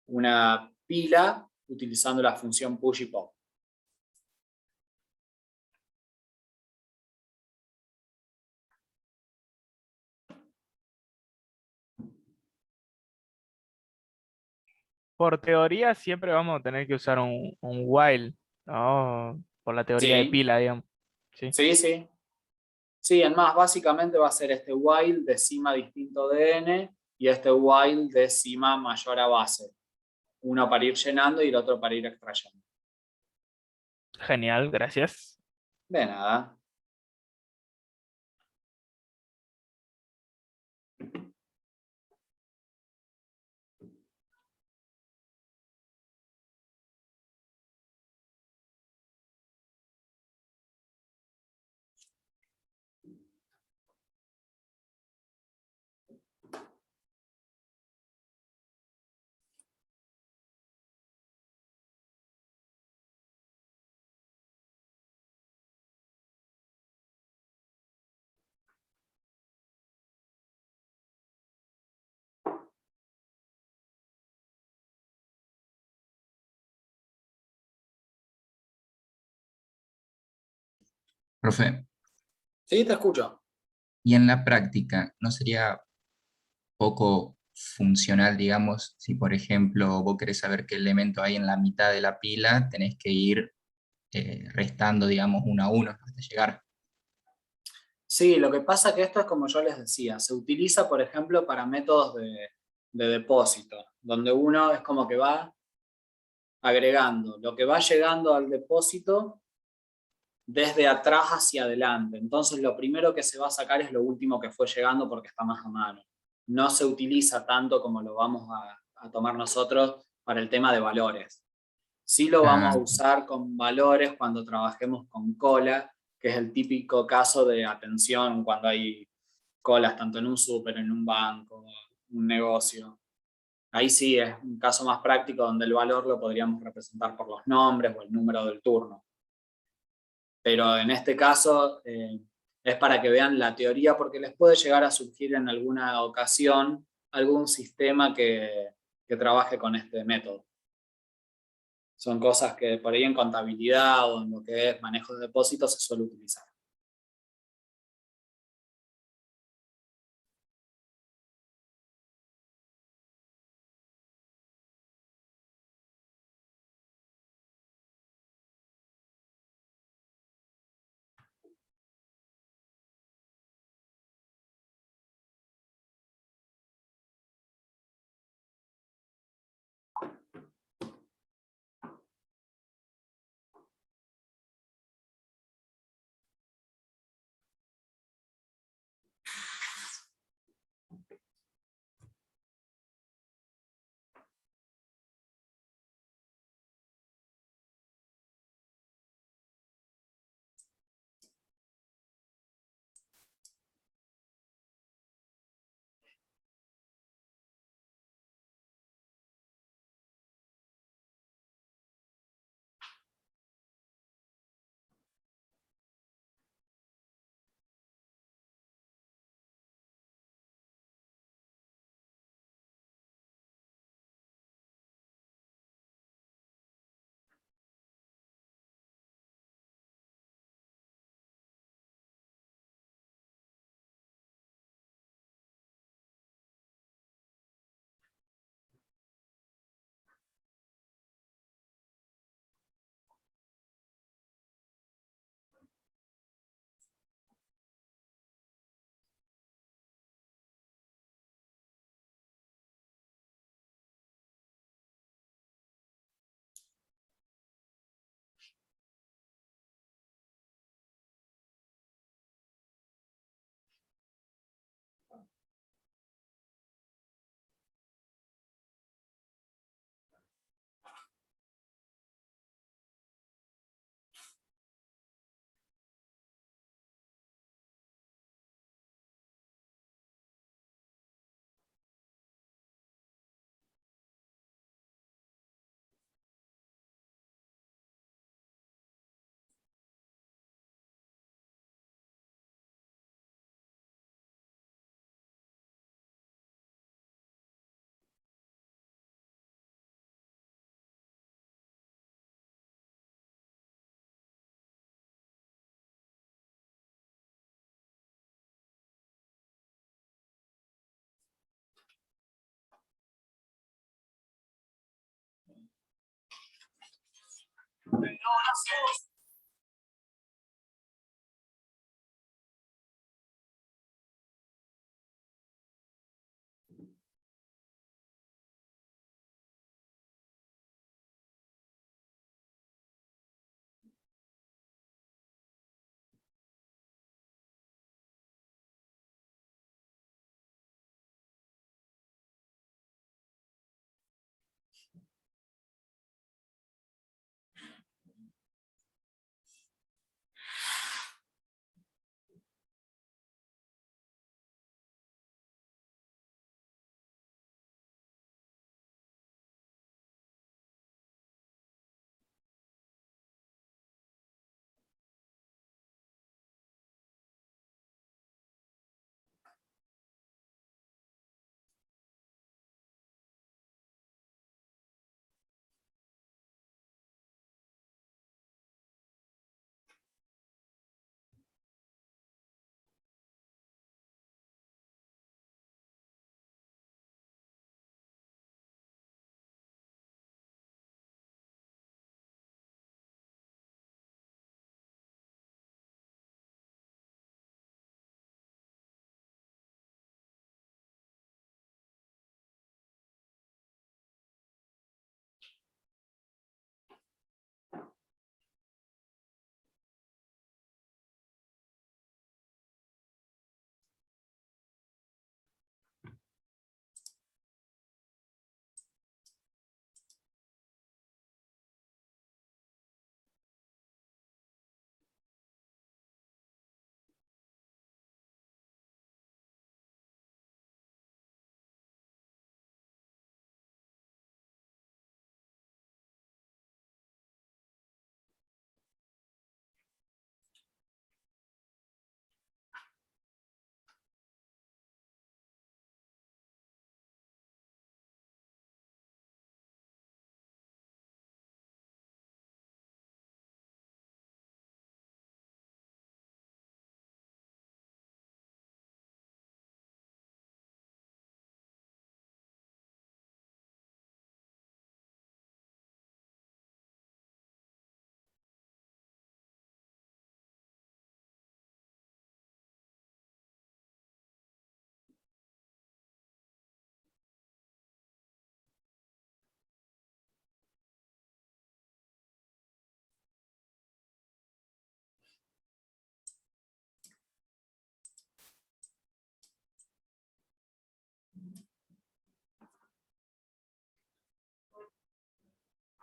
una pila utilizando la función push y pop. Por teoría siempre vamos a tener que usar un while, ¿no? Por la teoría de Sí, pila, digamos. Sí. sí, sí. Sí, en más, básicamente va a ser este while de cima distinto de n y este while de cima mayor a base. Uno para ir llenando y el otro para ir extrayendo. Genial, gracias. De nada. Profe, Sí, te escucho. y en la práctica, ¿no sería poco funcional, digamos, si por ejemplo vos querés saber qué elemento hay en la mitad de la pila, tenés que ir restando, digamos, uno a uno hasta llegar? Sí, lo que pasa que esto es como yo les decía, se utiliza, por ejemplo, para métodos de depósito, donde uno es como que va agregando lo que va llegando al depósito desde atrás hacia adelante. Entonces lo primero que se va a sacar es lo último que fue llegando porque está más a mano. No se utiliza tanto como lo vamos a tomar nosotros para el tema de valores. Sí lo vamos Ah, a usar con valores cuando trabajemos con cola, que es el típico caso de atención cuando hay colas tanto en un súper, en un banco, un negocio. Ahí sí es un caso más práctico donde el valor lo podríamos representar por los nombres o el número del turno. Pero en este caso es para que vean la teoría, porque les puede llegar a surgir en alguna ocasión algún sistema que trabaje con este método. Son cosas que por ahí en contabilidad o en lo que es manejo de depósitos se suele utilizar.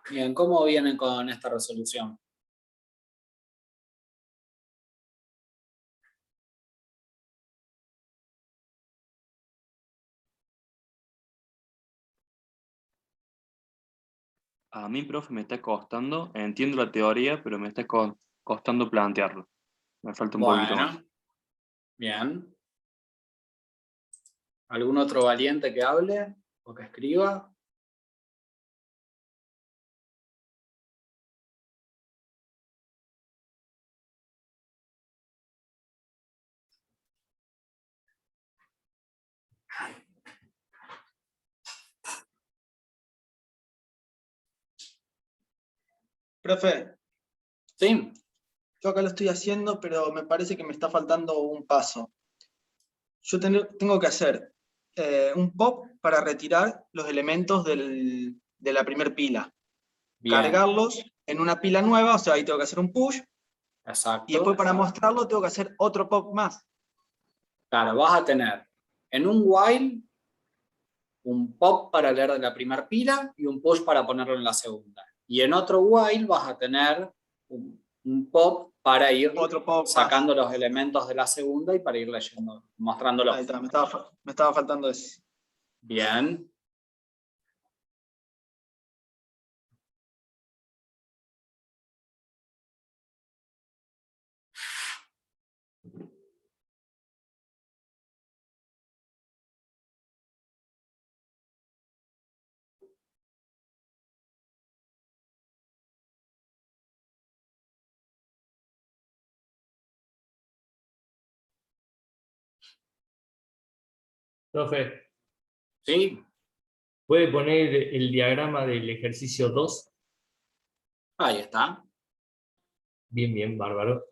Bien, ¿cómo vienen con esta resolución? A mí, profe, me está costando, entiendo la teoría, pero me está costando plantearlo. Me falta un poquito más. Bueno, bien. ¿Algún otro valiente que hable o que escriba? Profe, Sí, yo acá lo estoy haciendo, pero me parece que me está faltando un paso. Yo tengo que hacer un pop para retirar los elementos de la primer pila. bien, Cargarlos en una pila nueva, o sea, ahí tengo que hacer un push, y exacto. después para mostrarlo tengo que hacer otro pop más. Claro, vas a tener en un while un pop para leer de la primera pila y un push para ponerlo en la segunda. Y en otro while vas a tener un pop para ir Otro pop sacando más. los elementos de la segunda y para ir leyendo, mostrándolos. Ahí está, me estaba faltando ese. Bien. Profe, ¿Sí? ¿puede poner el diagrama del ejercicio 2? Ahí está. Bien, bien, bárbaro.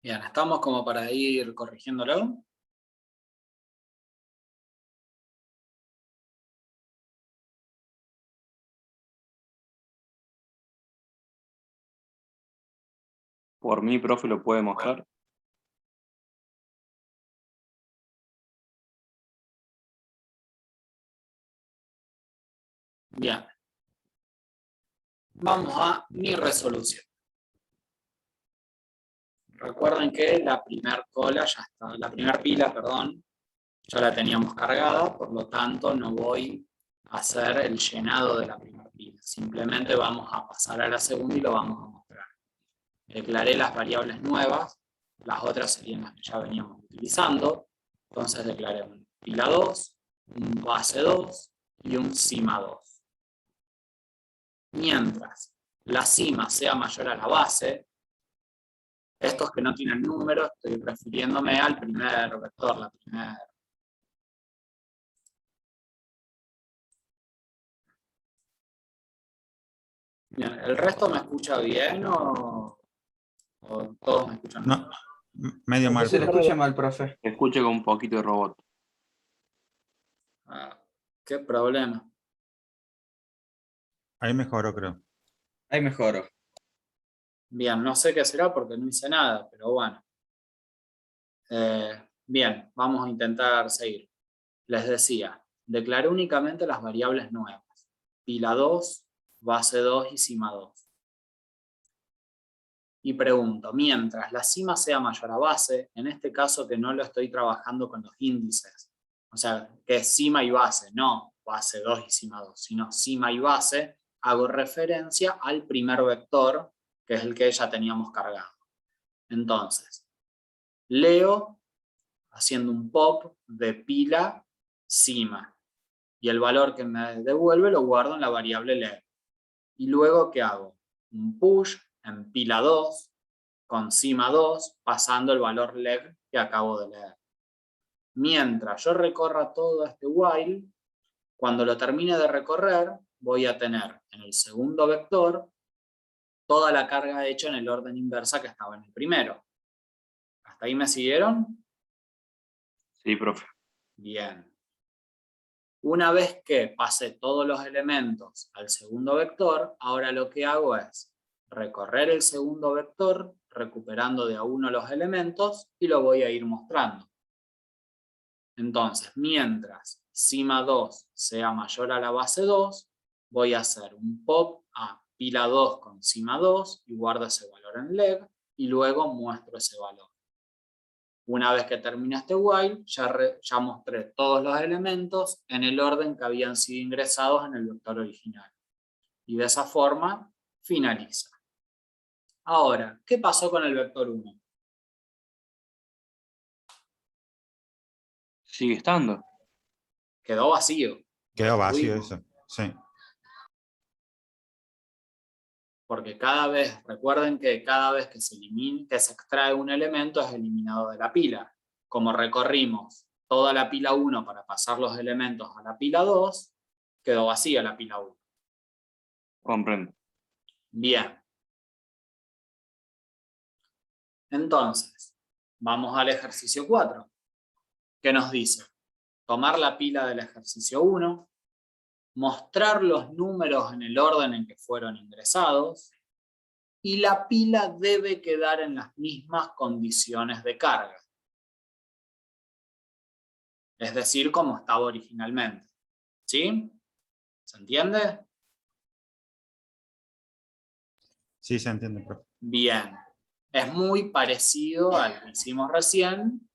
Bien, estamos como para ir corrigiéndolo. Por mí, profe, lo puede mostrar. Bien. Vamos a mi resolución. Recuerden que la primera cola ya está, la primera pila, perdón, ya la teníamos cargada, por lo tanto no voy a hacer el llenado de la primera pila. Simplemente vamos a pasar a la segunda y lo vamos a mostrar. Declaré las variables nuevas, las otras serían las que ya veníamos utilizando. Entonces declaré un pila 2, un base 2 y un cima 2. Mientras la cima sea mayor a la base, estos que no tienen números, estoy refiriéndome al primer vector, la primera. Bien, ¿el resto me escucha bien o todos me escuchan mal? Medio mal. Se le escucha mal, profe. Se escucha con un poquito de robot. Ah, qué problema. Ahí mejoró, creo. Ahí mejoró. Bien, no sé qué será porque no hice nada, pero bueno. Bien, vamos a intentar seguir. Les decía, declaré únicamente las variables nuevas. Pila 2, base 2 y cima 2. Y pregunto, mientras la cima sea mayor a base, en este caso que no lo estoy trabajando con los índices, o sea, que es cima y base, no base 2 y cima 2, sino cima y base, hago referencia al primer vector, que es el que ya teníamos cargado. Entonces, leo haciendo un pop de pila cima, y el valor que me devuelve lo guardo en la variable leg. Y luego, ¿qué hago? Un push en pila 2, con cima 2, pasando el valor leg que acabo de leer. Mientras yo recorra todo este while, cuando lo termine de recorrer, voy a tener en el segundo vector toda la carga hecha en el orden inversa que estaba en el primero. ¿Hasta ahí me siguieron? Sí, profe. Bien. Una vez que pasé todos los elementos al segundo vector, ahora lo que hago es recorrer el segundo vector, recuperando de a uno los elementos, y lo voy a ir mostrando. Entonces, mientras cima 2 sea mayor a la base 2, voy a hacer un pop a pila 2 con cima 2 y guardo ese valor en leg, y luego muestro ese valor. Una vez que termine este while, ya mostré todos los elementos en el orden que habían sido ingresados en el vector original. Y de esa forma finaliza. Ahora, ¿qué pasó con el vector 1? Sigue estando. Quedó vacío. Quedó vacío Tuvimos. eso. Sí. Porque recuerden que cada vez que se extrae un elemento es eliminado de la pila. Como recorrimos toda la pila 1 para pasar los elementos a la pila 2, quedó vacía la pila 1. Comprendo. Bien. Entonces, vamos al ejercicio 4. ¿Qué nos dice? Tomar la pila del ejercicio 1, mostrar los números en el orden en que fueron ingresados, y la pila debe quedar en las mismas condiciones de carga. Es decir, como estaba originalmente. ¿Sí? ¿Se entiende? Sí, se entiende, profe. Bien. Es muy parecido al que hicimos recién,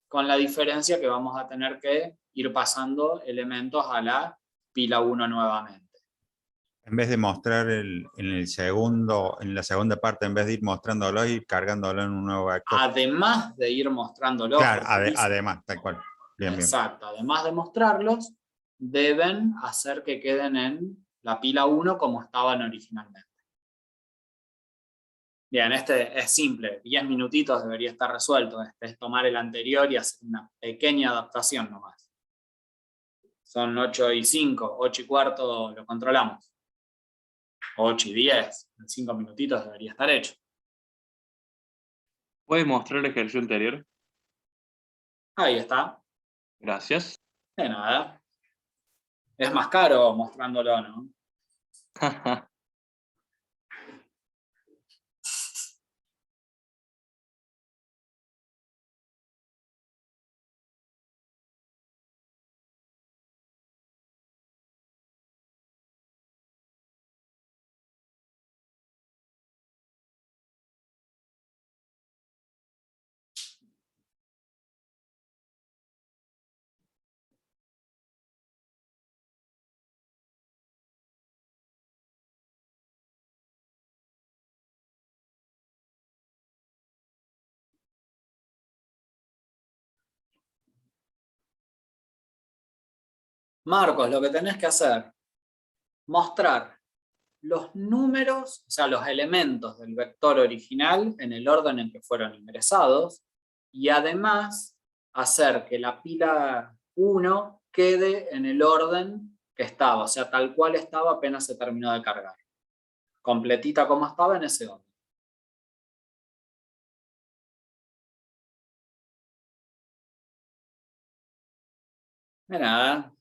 con la diferencia que vamos a tener que ir pasando elementos a la pila 1 nuevamente. En vez de mostrar en la segunda parte, en vez de ir mostrándolo, ir cargándolo en un nuevo vector. Además de ir mostrándolos. Claro, además, tal cual. Bien, exacto, además de mostrarlos, deben hacer que queden en la pila 1 como estaban originalmente. Bien, este es simple, 10 minutitos debería estar resuelto. Este es tomar el anterior y hacer una pequeña adaptación nomás. Son 8:05, 8:15 lo controlamos. 8:10, en 5 minutitos debería estar hecho. ¿Puedes mostrar el ejercicio anterior? Ahí está. Gracias. De nada. Es más caro mostrándolo, ¿no? Marcos, lo que tenés que hacer, mostrar los números, o sea, los elementos del vector original en el orden en que fueron ingresados, y además hacer que la pila 1 quede en el orden que estaba, o sea, tal cual estaba apenas se terminó de cargar. Completita como estaba en ese orden. De nada.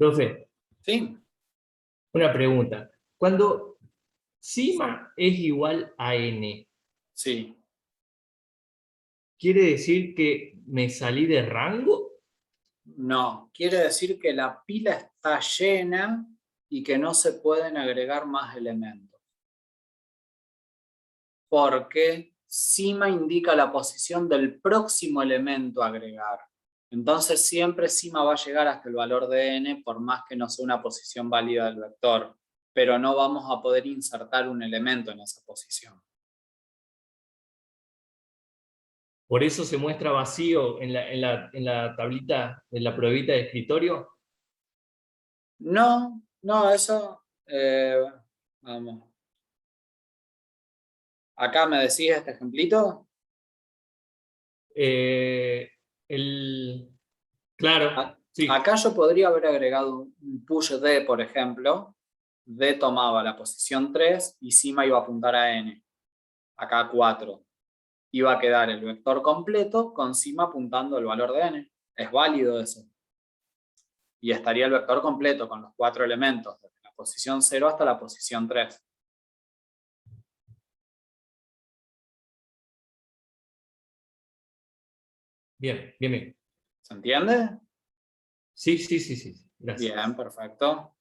Profe, Sí, una pregunta. Cuando sigma es igual a n, sí. ¿quiere decir que me salí de rango? No, quiere decir que la pila está llena y que no se pueden agregar más elementos. Porque Cima indica la posición del próximo elemento a agregar. Entonces siempre cima va a llegar hasta el valor de n, por más que no sea una posición válida del vector, pero no vamos a poder insertar un elemento en esa posición. Por eso se muestra vacío en la tablita, en la pruebita de escritorio. No, eso... vamos. Acá me decís este ejemplito. Claro, sí. Acá yo podría haber agregado un push D, por ejemplo. D tomaba la posición 3 y cima iba a apuntar a n. Acá 4. Iba a quedar el vector completo con cima apuntando el valor de n. Es válido eso. Y estaría el vector completo con los 4 elementos, desde la posición 0 hasta la posición 3. Bien, bien, bien. ¿Se entiende? Sí. Gracias. Bien, perfecto.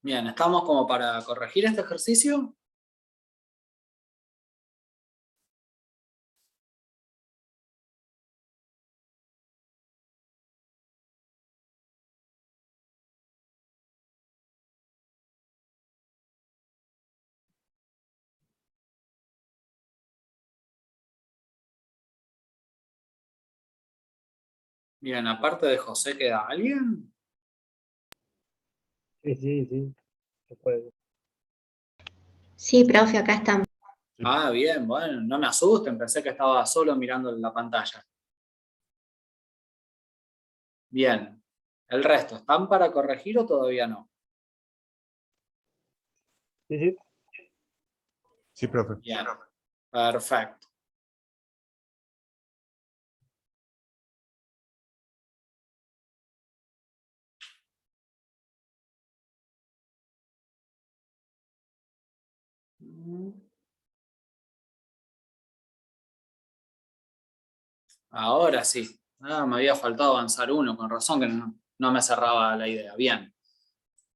Bien, ¿estamos como para corregir este ejercicio? Bien, aparte de José, ¿queda alguien? Sí, se puede. Sí, profe, acá estamos. Ah, bien, bueno, no me asusten, pensé que estaba solo mirando la pantalla. Bien, ¿el resto están para corregir o todavía no? Sí. Sí, profe. Bien, perfecto. Ahora sí. Ah, me había faltado avanzar uno, con razón que no me cerraba la idea. Bien.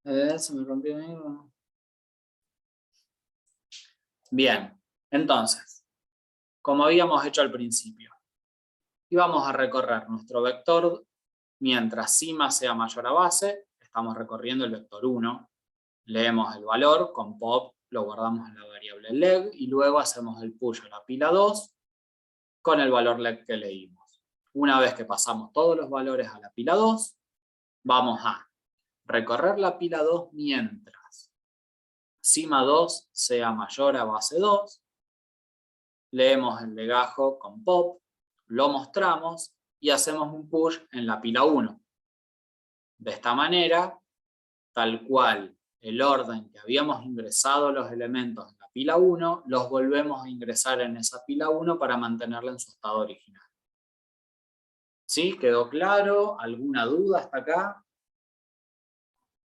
Se me rompió ahí. Bien, entonces, como habíamos hecho al principio, íbamos a recorrer nuestro vector mientras cima sea mayor a base. Estamos recorriendo el vector 1. Leemos el valor, con pop lo guardamos en la variable leg y luego hacemos el push a la pila 2 con el valor leg que leímos. Una vez que pasamos todos los valores a la pila 2, vamos a recorrer la pila 2 mientras cima 2 sea mayor a base 2, leemos el legajo con pop, lo mostramos y hacemos un push en la pila 1. De esta manera, tal cual el orden que habíamos ingresado los elementos en la pila 1, los volvemos a ingresar en esa pila 1 para mantenerla en su estado original. ¿Sí? ¿Quedó claro? ¿Alguna duda hasta acá?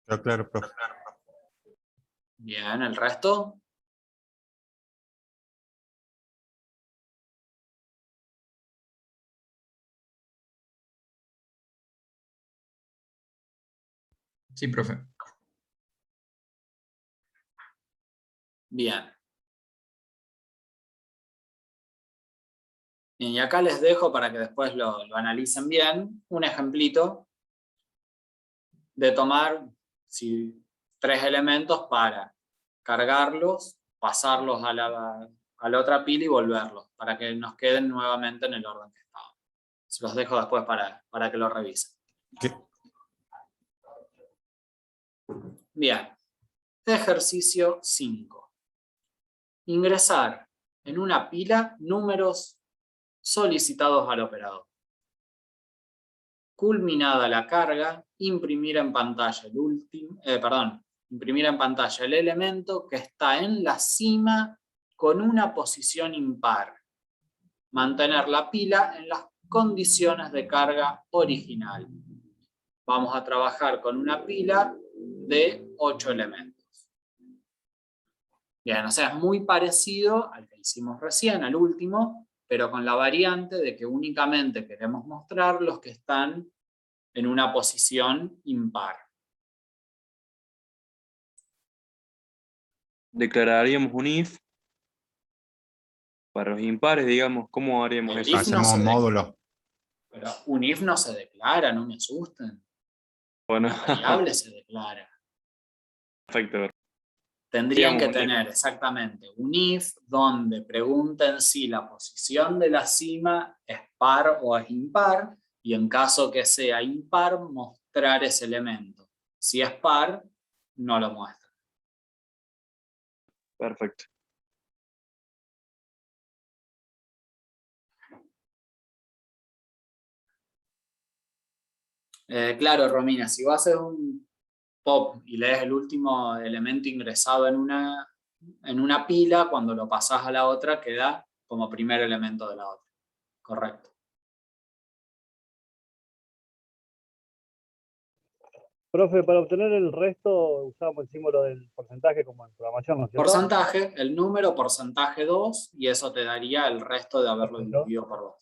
Pero claro, profe. Bien, ¿el resto? Sí, profe. Bien. Bien, y acá les dejo para que después lo analicen bien, un ejemplito de tomar tres elementos para cargarlos, pasarlos a la otra pila y volverlos, para que nos queden nuevamente en el orden que estaban. Se los dejo después para que lo revisen. ¿Qué? Bien. Ejercicio 5. Ingresar en una pila números solicitados al operador. Culminada la carga, imprimir en pantalla imprimir en pantalla el elemento que está en la cima con una posición impar. Mantener la pila en las condiciones de carga original. Vamos a trabajar con una pila de 8 elementos. Bien, o sea, es muy parecido al que hicimos recién, al último, pero con la variante de que únicamente queremos mostrar los que están en una posición impar. Declararíamos un if para los impares, digamos. ¿Cómo haríamos El eso? if no Hacemos se un declara. módulo. Pero un if no se declara, no me asusten. Bueno, La variable se declara. perfecto. Tendrían que Digamos un if. tener exactamente un if donde pregunten si la posición de la cima es par o es impar, y en caso que sea impar, mostrar ese elemento. Si es par, no lo muestra. Perfecto. Claro, Romina, si vos haces un pop y lees el último elemento ingresado en una pila, cuando lo pasás a la otra queda como primer elemento de la otra. Correcto. Profe, para obtener el resto usamos el símbolo del porcentaje como en programación, ¿no es cierto? Porcentaje, el número, porcentaje 2, y eso te daría el resto de haberlo Perfecto. dividido por 2.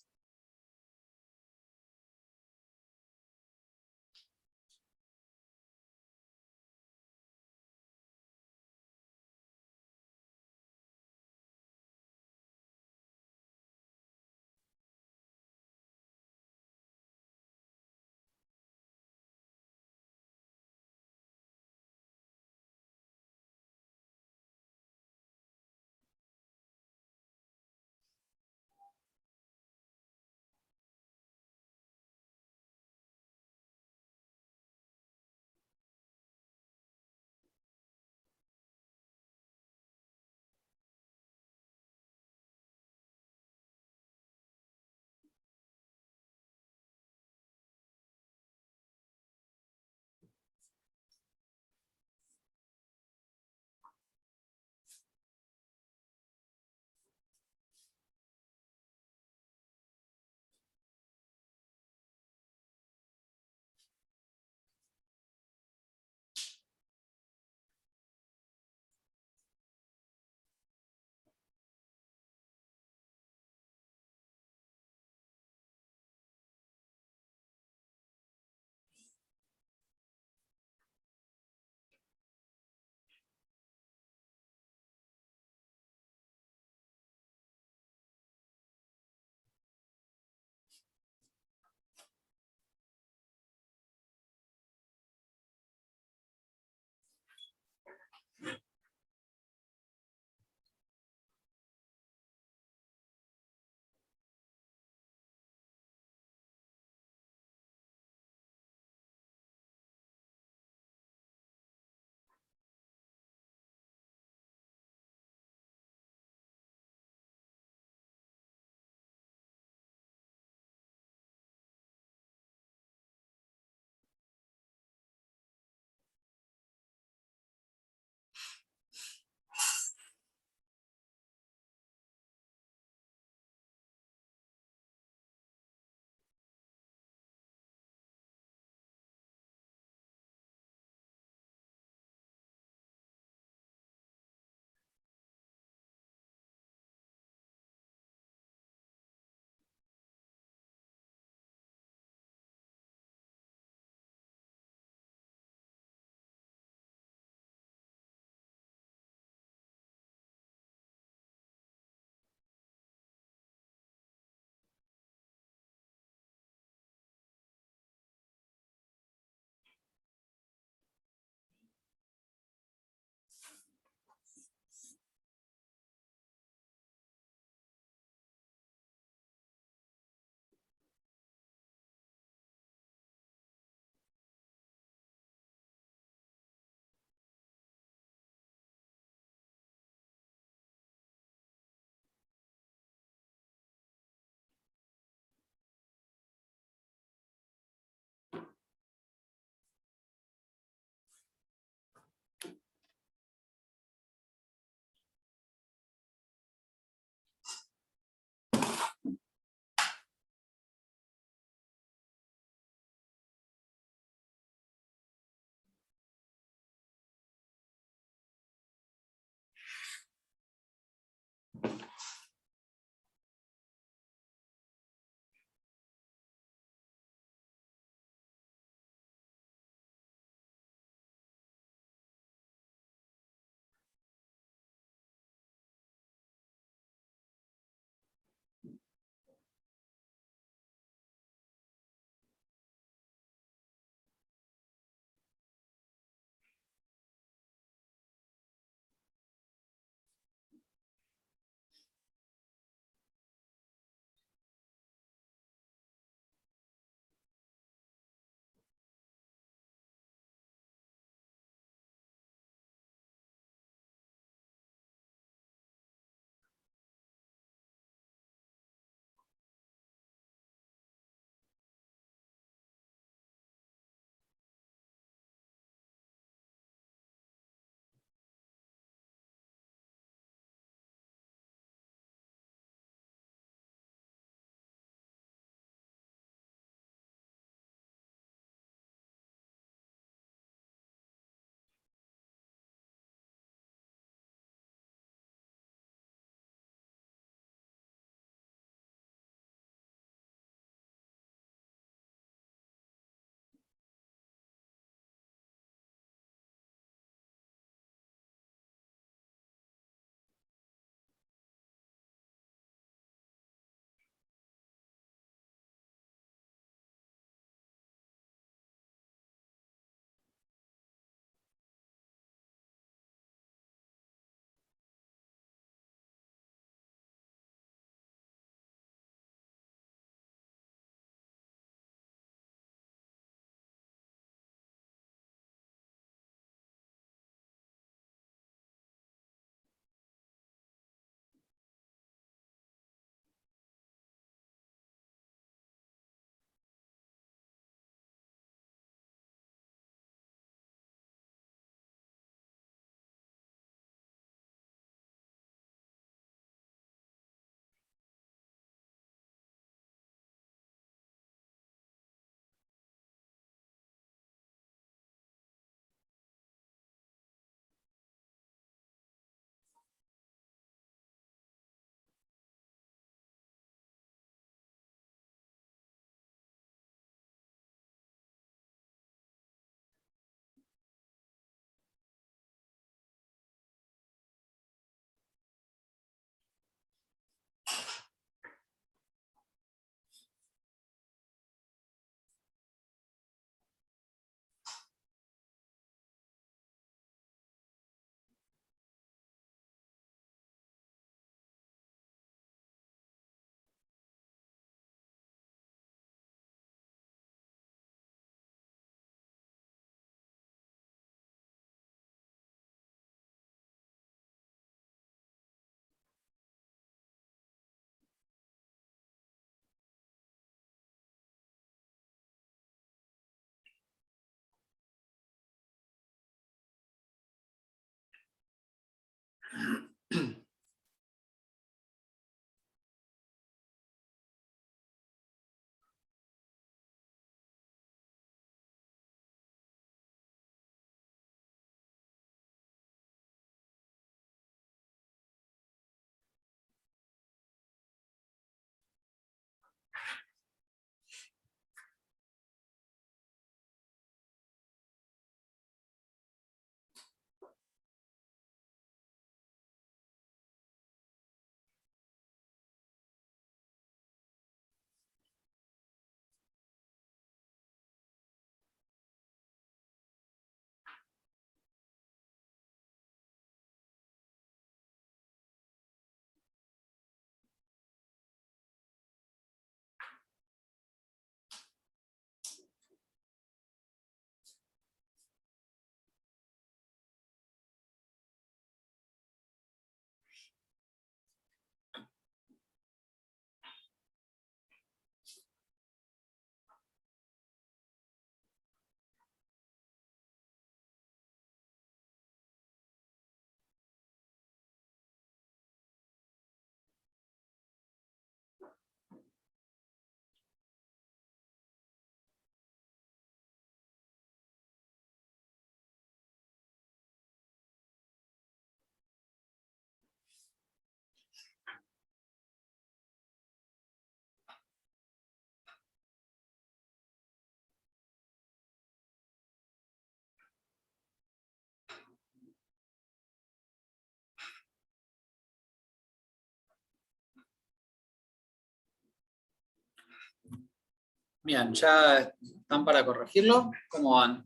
Bien, ¿ya están para corregirlo? ¿Cómo van?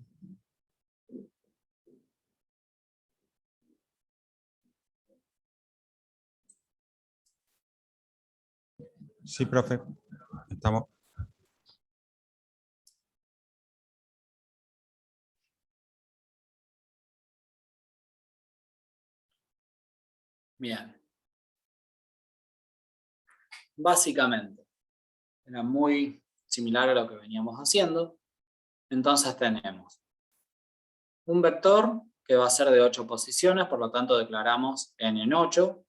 Sí, profe. Estamos. Bien. Básicamente, era muy similar a lo que veníamos haciendo. Entonces tenemos un vector que va a ser de 8 posiciones, por lo tanto declaramos n en 8.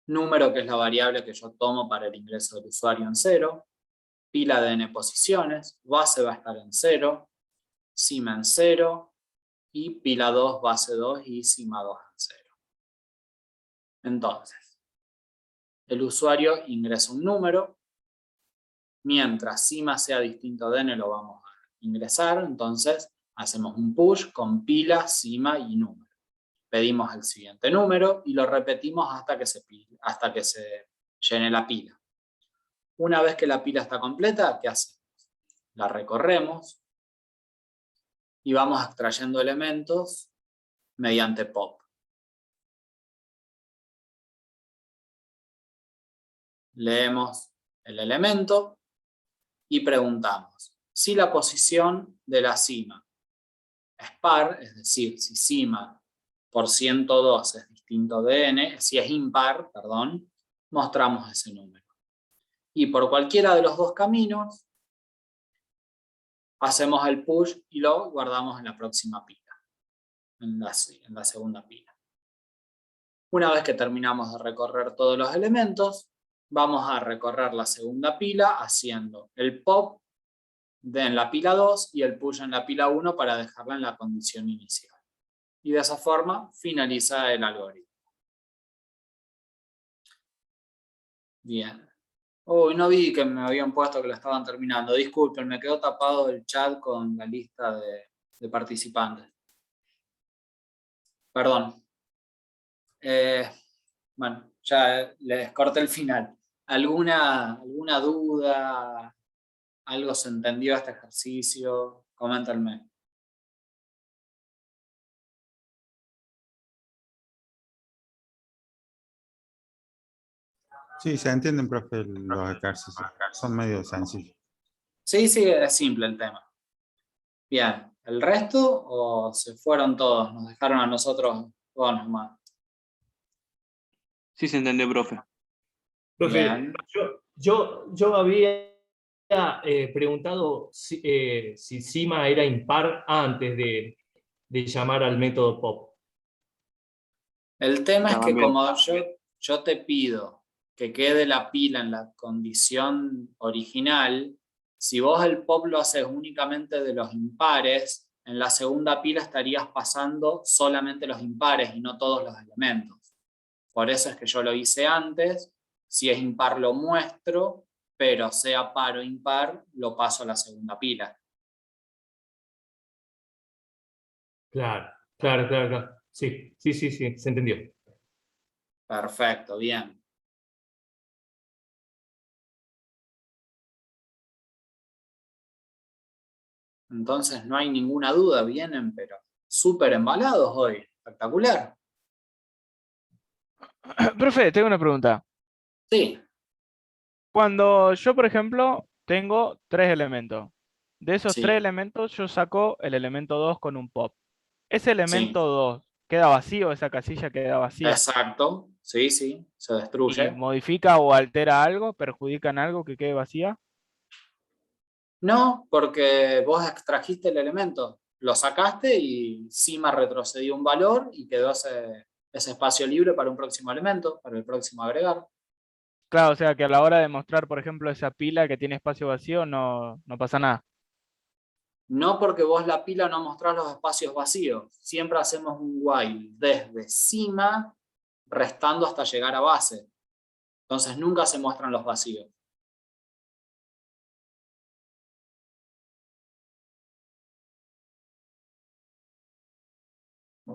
Número, que es la variable que yo tomo para el ingreso del usuario, en 0. Pila de n posiciones, base va a estar en 0, cima en 0, y pila 2, base 2 y cima 2 en 0. Entonces, el usuario ingresa un número, mientras cima sea distinto de n lo vamos a ingresar, entonces hacemos un push con pila, cima y número. Pedimos el siguiente número y lo repetimos hasta que se llene la pila. Una vez que la pila está completa, ¿qué hacemos? La recorremos y vamos extrayendo elementos mediante pop. Leemos el elemento y preguntamos si la posición de la cima es par, es decir, si cima por 102 es distinto de n, si es impar, perdón, mostramos ese número. Y por cualquiera de los dos caminos, hacemos el push y lo guardamos en la próxima pila, en la segunda pila. Una vez que terminamos de recorrer todos los elementos, vamos a recorrer la segunda pila haciendo el pop en la pila 2 y el push en la pila 1 para dejarla en la condición inicial. Y de esa forma finaliza el algoritmo. Bien. Uy, no vi que me habían puesto que lo estaban terminando. Disculpen, me quedó tapado el chat con la lista de participantes. Perdón. Bueno, ya les corté el final. ¿Alguna duda? ¿Algo se entendió este ejercicio? Coméntenme. Sí, se entienden, profe, los ejercicios. Son medio sencillos. Sí, es simple el tema. Bien, ¿el resto o se fueron todos? Nos dejaron a nosotros todos nomás. Sí se entendió, profe. Profe, yo había preguntado si cima era impar antes de llamar al método pop. El tema es que También. como yo te pido que quede la pila en la condición original, si vos el pop lo haces únicamente de los impares, en la segunda pila estarías pasando solamente los impares y no todos los elementos. Por eso es que yo lo hice antes. Si es impar lo muestro, pero sea par o impar, lo paso a la segunda pila. Claro. Sí, se entendió. Perfecto, bien. Entonces no hay ninguna duda, vienen, pero súper embalados hoy. Espectacular. Profe, tengo una pregunta. Sí. Cuando yo, por ejemplo, tengo 3 elementos. De esos Sí. 3 elementos, yo saco el elemento 2 con un pop. Ese elemento Sí. 2 queda vacío, esa casilla queda vacía. Exacto. Sí, se ¿Y destruye. modifica o altera algo? ¿Perjudica en algo que quede vacía? No, porque vos extrajiste el elemento. Lo sacaste y cima retrocedió un valor y quedó ese espacio libre para un próximo elemento, para el próximo agregar. Claro, o sea que a la hora de mostrar, por ejemplo, esa pila que tiene espacio vacío, no pasa nada. No, porque vos la pila no mostrás los espacios vacíos. Siempre hacemos un while desde cima, restando hasta llegar a base. Entonces nunca se muestran los vacíos.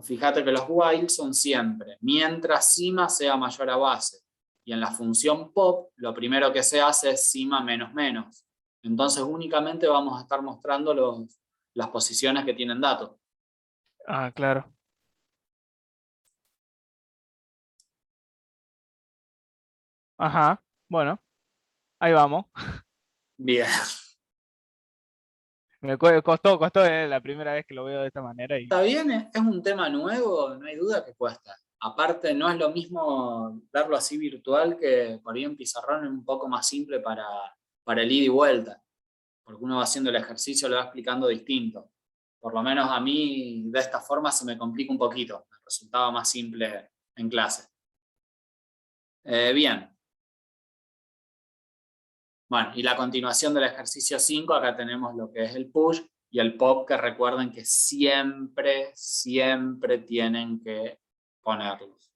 Fíjate que los while son siempre mientras cima sea mayor a base. Y en la función pop, lo primero que se hace es cima menos menos. Entonces únicamente vamos a estar mostrando las posiciones que tienen datos. Ah, claro. Ajá, bueno, ahí vamos. Bien. Costó la primera vez que lo veo de esta manera. Está bien, es un tema nuevo, no hay duda que cuesta. Aparte, no es lo mismo darlo así virtual que por ahí en pizarrón es un poco más simple para el ida y vuelta, porque uno va haciendo el ejercicio, lo va explicando distinto. Por lo menos a mí de esta forma se me complica un poquito, me resultaba más simple en clase. Bien. Bueno, y la continuación del ejercicio 5, acá tenemos lo que es el push y el pop, que recuerden que siempre, siempre tienen que ponerlos.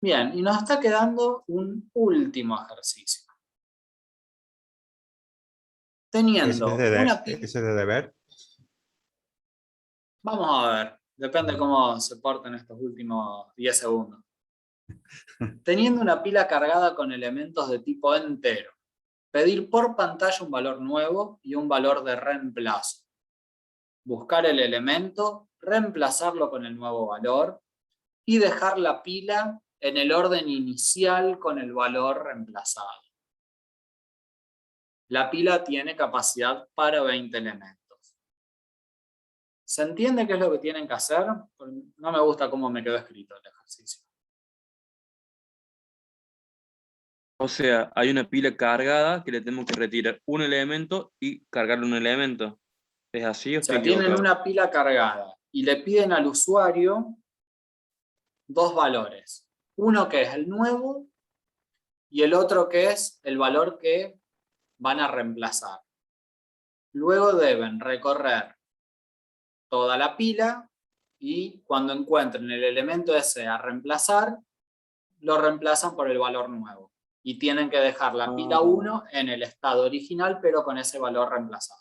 Bien, y nos está quedando un último ejercicio. Teniendo ¿Ese es de deber? Vamos a ver, depende cómo se porten estos últimos 10 segundos. Teniendo una pila cargada con elementos de tipo entero, pedir por pantalla un valor nuevo y un valor de reemplazo. Buscar el elemento, reemplazarlo con el nuevo valor y dejar la pila en el orden inicial con el valor reemplazado. La pila tiene capacidad para 20 elementos. ¿Se entiende qué es lo que tienen que hacer? No me gusta cómo me quedó escrito el ejercicio. O sea, hay una pila cargada que le tenemos que retirar un elemento y cargarle un elemento. ¿Es así o O estoy sea, tienen equivocado? una pila cargada y le piden al usuario dos valores. Uno que es el nuevo y el otro que es el valor que van a reemplazar. Luego deben recorrer toda la pila y cuando encuentren el elemento ese a reemplazar, lo reemplazan por el valor nuevo. Y tienen que dejar la pila 1 en el estado original, pero con ese valor reemplazado.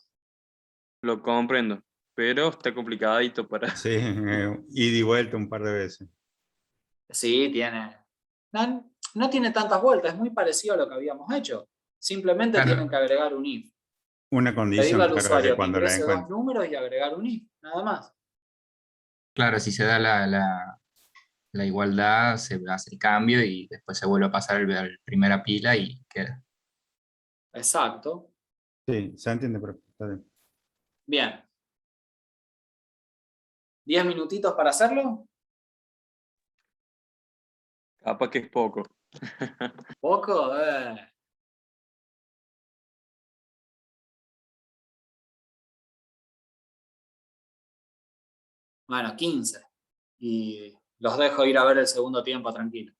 Lo comprendo, pero está complicadito para... Sí, ida y vuelta un par de veces. Sí, tiene. No tiene tantas vueltas, es muy parecido a lo que habíamos hecho. Simplemente tienen que Claro, agregar un if. Una Pedirle condición, al claro, que usuario que cuando la ingrese dos encuentre. números y agregar un if, nada más. claro, si se da la igualdad, se hace el cambio y después se vuelve a pasar a la primera pila y queda. Exacto. Sí, se entiende, pero está bien. Bien. 10 minutitos para hacerlo. Capaz que es poco. ¿Poco? Bueno, 15. Y los dejo ir a ver el segundo tiempo tranquilo.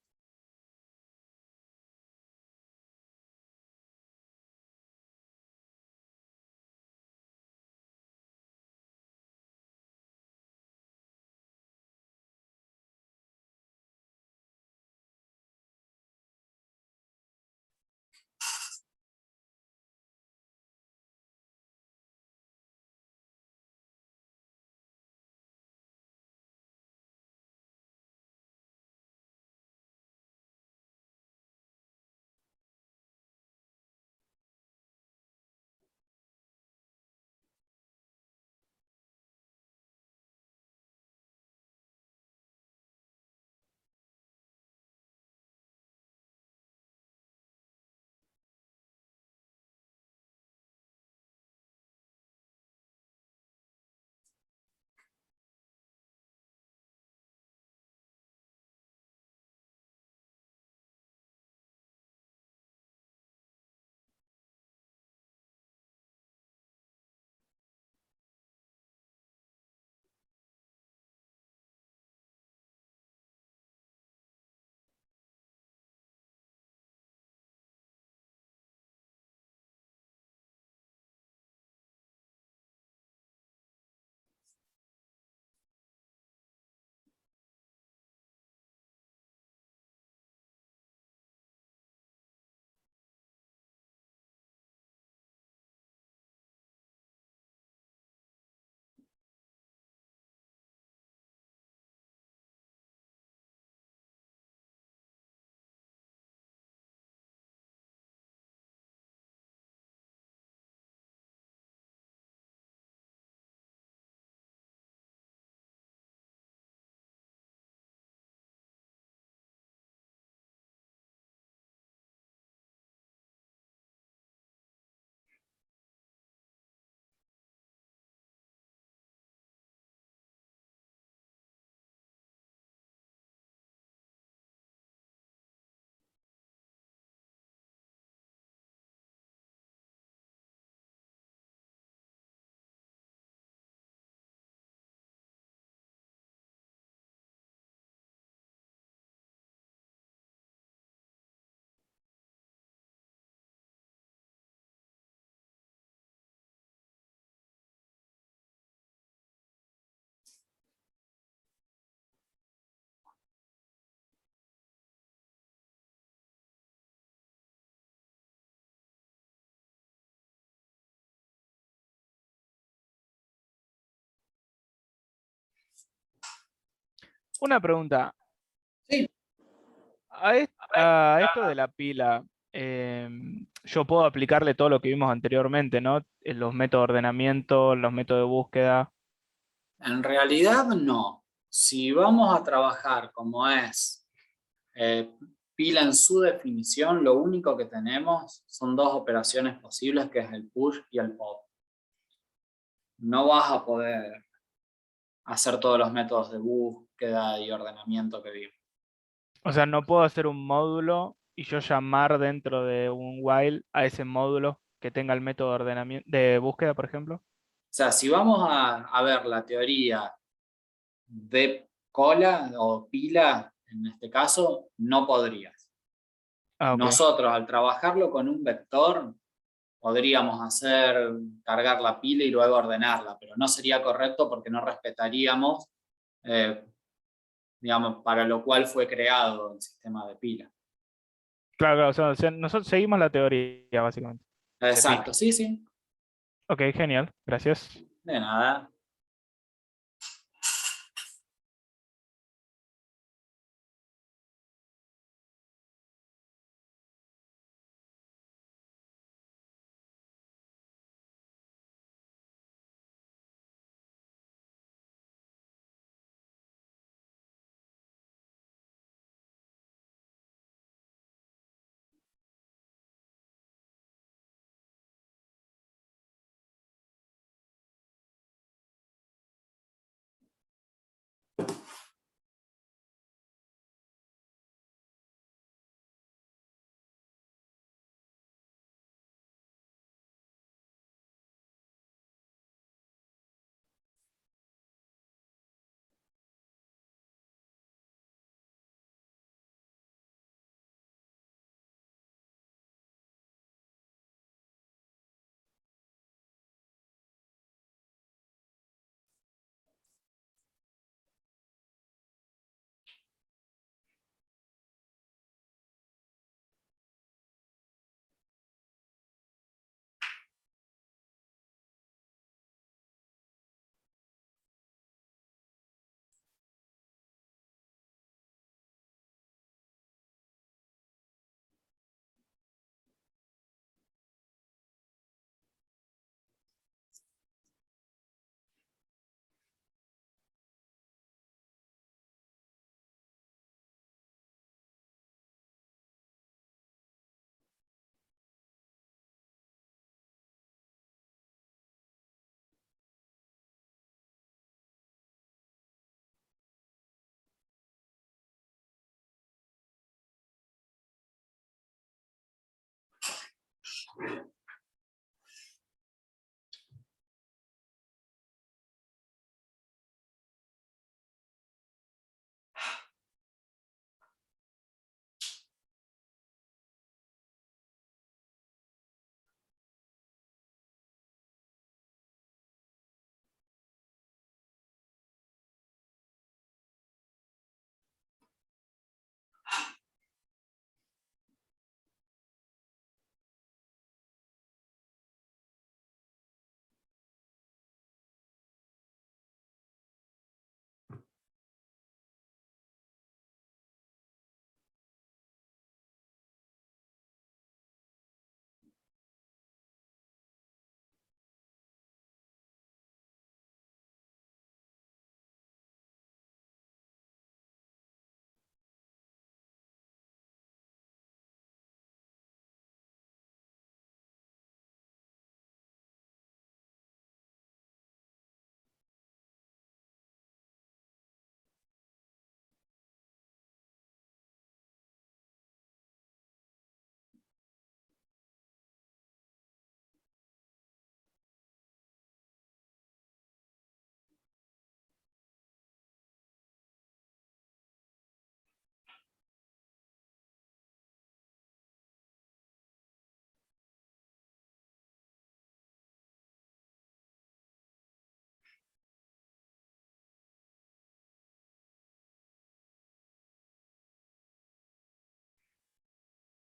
Una pregunta. Sí. A esto de la pila, yo puedo aplicarle todo lo que vimos anteriormente, ¿no? Los métodos de ordenamiento, los métodos de búsqueda. En realidad no. Si vamos a trabajar como es pila en su definición, lo único que tenemos son dos operaciones posibles, que es el push y el pop. No vas a poder hacer todos los métodos de búsqueda y ordenamiento que vimos. O sea, no puedo hacer un módulo y yo llamar dentro de un while a ese módulo que tenga el método de ordenamiento, de búsqueda, por ejemplo. O sea, si vamos a ver la teoría de cola o pila, en este caso, no podrías. Ah, ok. Nosotros, al trabajarlo con un vector, podríamos cargar la pila y luego ordenarla, pero no sería correcto porque no respetaríamos, digamos, para lo cual fue creado el sistema de pila. Claro, claro, o sea, nosotros seguimos la teoría, básicamente. Exacto, sí, sí. Ok, genial, gracias. De nada.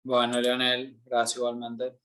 Bueno, Leonel, gracias igualmente.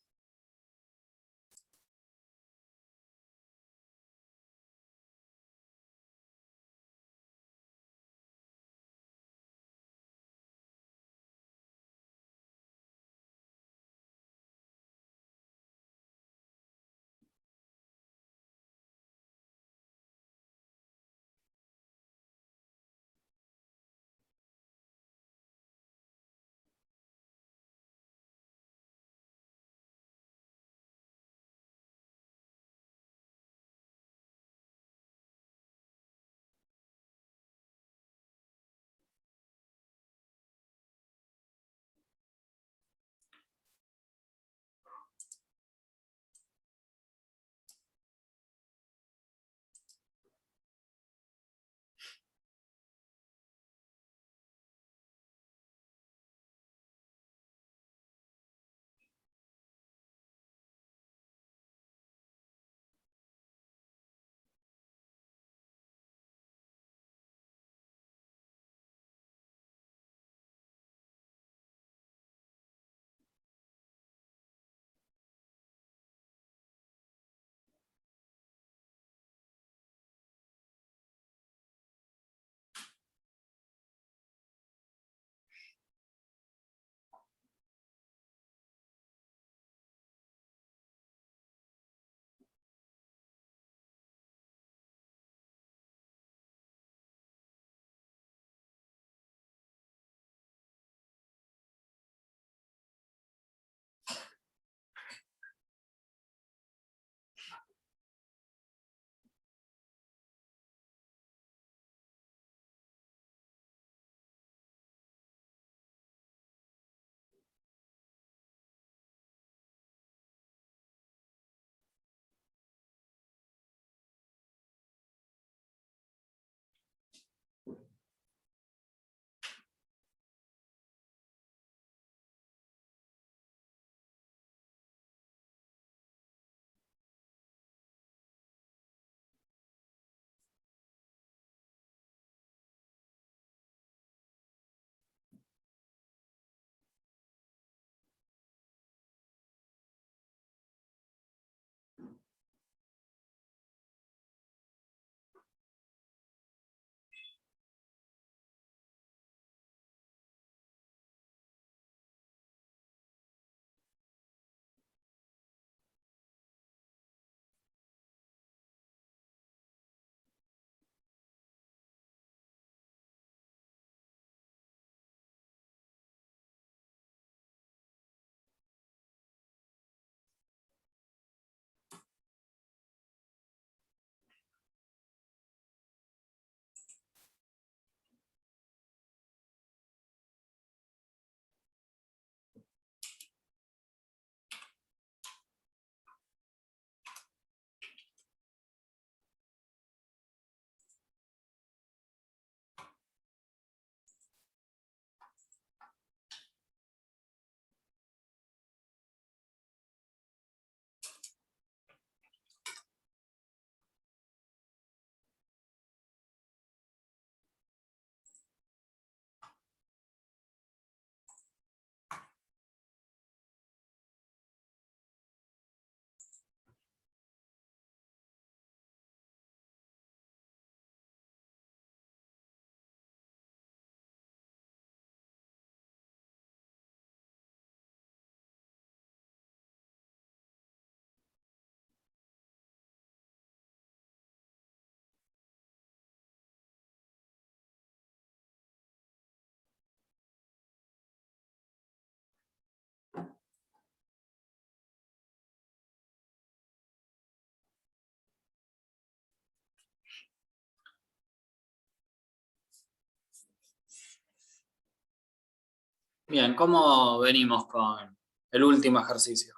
Bien, ¿cómo venimos con el último ejercicio?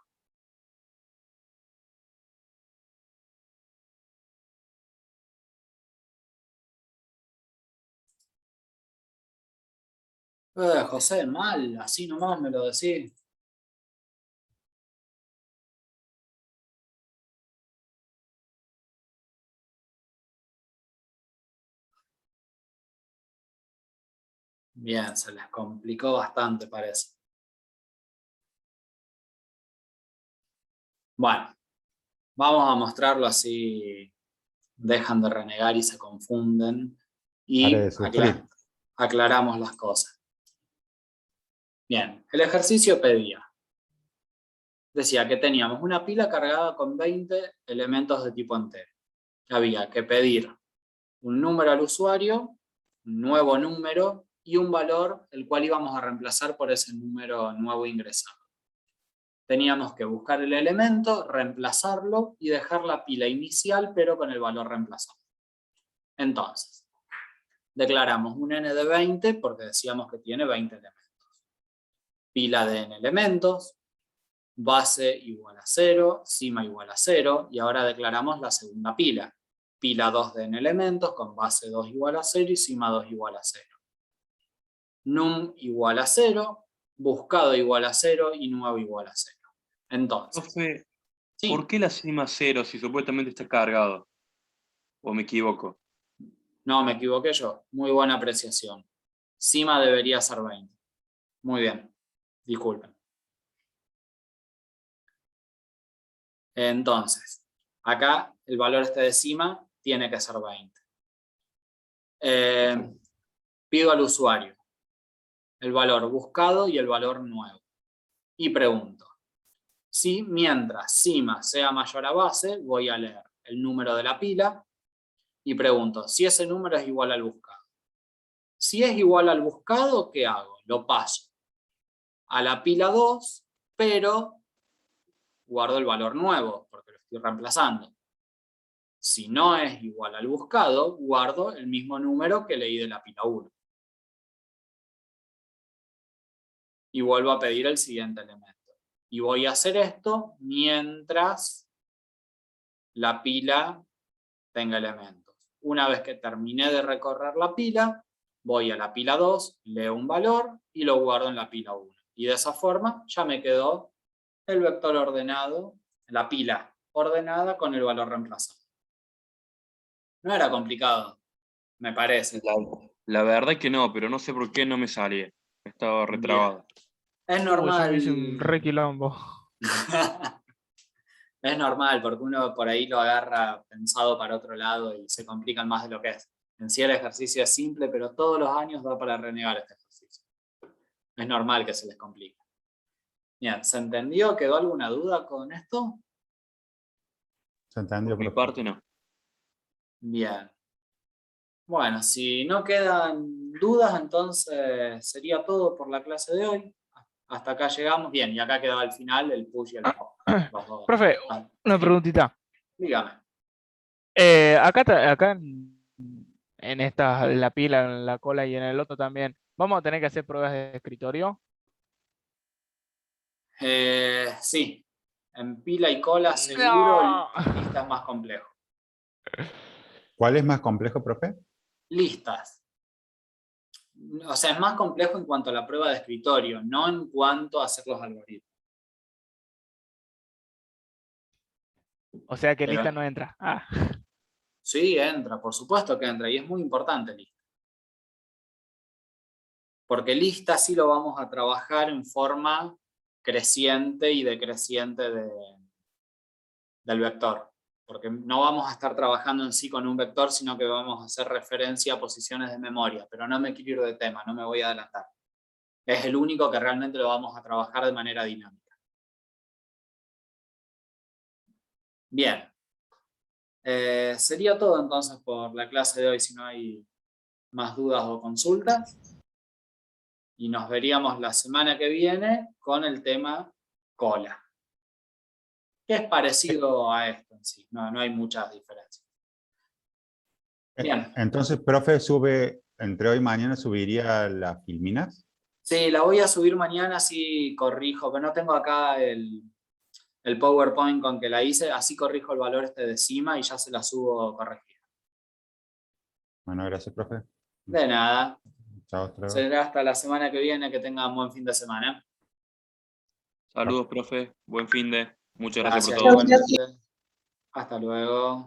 José, mal, así nomás me lo decís. Bien, se les complicó bastante, parece. Bueno, vamos a mostrarlo así dejan de renegar y se confunden y Pare de sufrir. aclaramos las cosas. Bien, el ejercicio decía que teníamos una pila cargada con 20 elementos de tipo entero. Había que pedir un número al usuario, un nuevo número y un valor el cual íbamos a reemplazar por ese número nuevo ingresado. Teníamos que buscar el elemento, reemplazarlo y dejar la pila inicial pero con el valor reemplazado. Entonces, declaramos un n de 20 porque decíamos que tiene 20 elementos. Pila de n elementos, base igual a 0, cima igual a 0, y ahora declaramos la segunda pila. Pila 2 de n elementos con base 2 igual a 0 y cima 2 igual a 0. Num igual a 0, buscado igual a 0 y nuevo igual a 0. Entonces, Profe, sí. ¿por qué la cima 0 si supuestamente está cargado? ¿O me equivoco? No, me equivoqué yo. Muy buena apreciación. Cima debería ser 20. Muy bien. Disculpen. Entonces, acá el valor este de cima tiene que ser 20. Pido al usuario el valor buscado y el valor nuevo. Y pregunto, si mientras cima sea mayor a base, voy a leer el número de la pila y pregunto si ese número es igual al buscado. Si es igual al buscado, ¿qué hago? Lo paso a la pila 2, pero guardo el valor nuevo porque lo estoy reemplazando. Si no es igual al buscado, guardo el mismo número que leí de la pila 1. Y vuelvo a pedir el siguiente elemento. Y voy a hacer esto mientras la pila tenga elementos. Una vez que terminé de recorrer la pila, voy a la pila 2, leo un valor y lo guardo en la pila 1. Y de esa forma ya me quedó el vector ordenado, la pila ordenada con el valor reemplazado. No era complicado, me parece. La verdad que no, pero no sé por qué no me salía. Estaba retrabado. Es Yo normal. me hice un re quilombo. Es normal, porque uno por ahí lo agarra pensado para otro lado y se complican más de lo que es. En sí el ejercicio es simple, pero todos los años da para renegar este ejercicio. Es normal que se les complique. Bien, ¿se entendió? ¿Quedó alguna duda con esto? ¿Se entendió, Por mi profe? parte no. Bien. Bueno, si no quedan dudas, entonces sería todo por la clase de hoy. Hasta acá llegamos. Bien, y acá quedaba al final el push y el pop. Los dos. Profe, una preguntita. Dígame. Acá en esta, en la pila, en la cola y en el otro también, ¿vamos a tener que hacer pruebas de escritorio? Sí. En pila y cola seguro, No. lista es más complejo. ¿Cuál es más complejo, profe? Listas. O sea, es más complejo en cuanto a la prueba de escritorio, no en cuanto a hacer los algoritmos. O sea que Pero lista no entra. Ah. sí, entra, por supuesto que entra, y es muy importante lista. Porque lista sí lo vamos a trabajar en forma creciente y decreciente del vector. Porque no vamos a estar trabajando en sí con un vector, sino que vamos a hacer referencia a posiciones de memoria. Pero no me quiero ir de tema, no me voy a adelantar. Es el único que realmente lo vamos a trabajar de manera dinámica. Bien. Sería todo entonces por la clase de hoy, si no hay más dudas o consultas. Y nos veríamos la semana que viene con el tema cola. Que es parecido a esto en sí, no hay muchas diferencias. Bien. Entonces, profe, sube, entre hoy y mañana subiría las filminas. Sí, la voy a subir mañana, así corrijo, pero no tengo acá el PowerPoint con que la hice, así corrijo el valor este de cima y ya se la subo corregida. Bueno, gracias, profe. De nada. Chao, hasta luego. Será hasta la semana que viene, que tengan buen fin de semana. Saludos, profe. Buen fin de. Muchas gracias por Gracias, todo. igualmente. Hasta luego.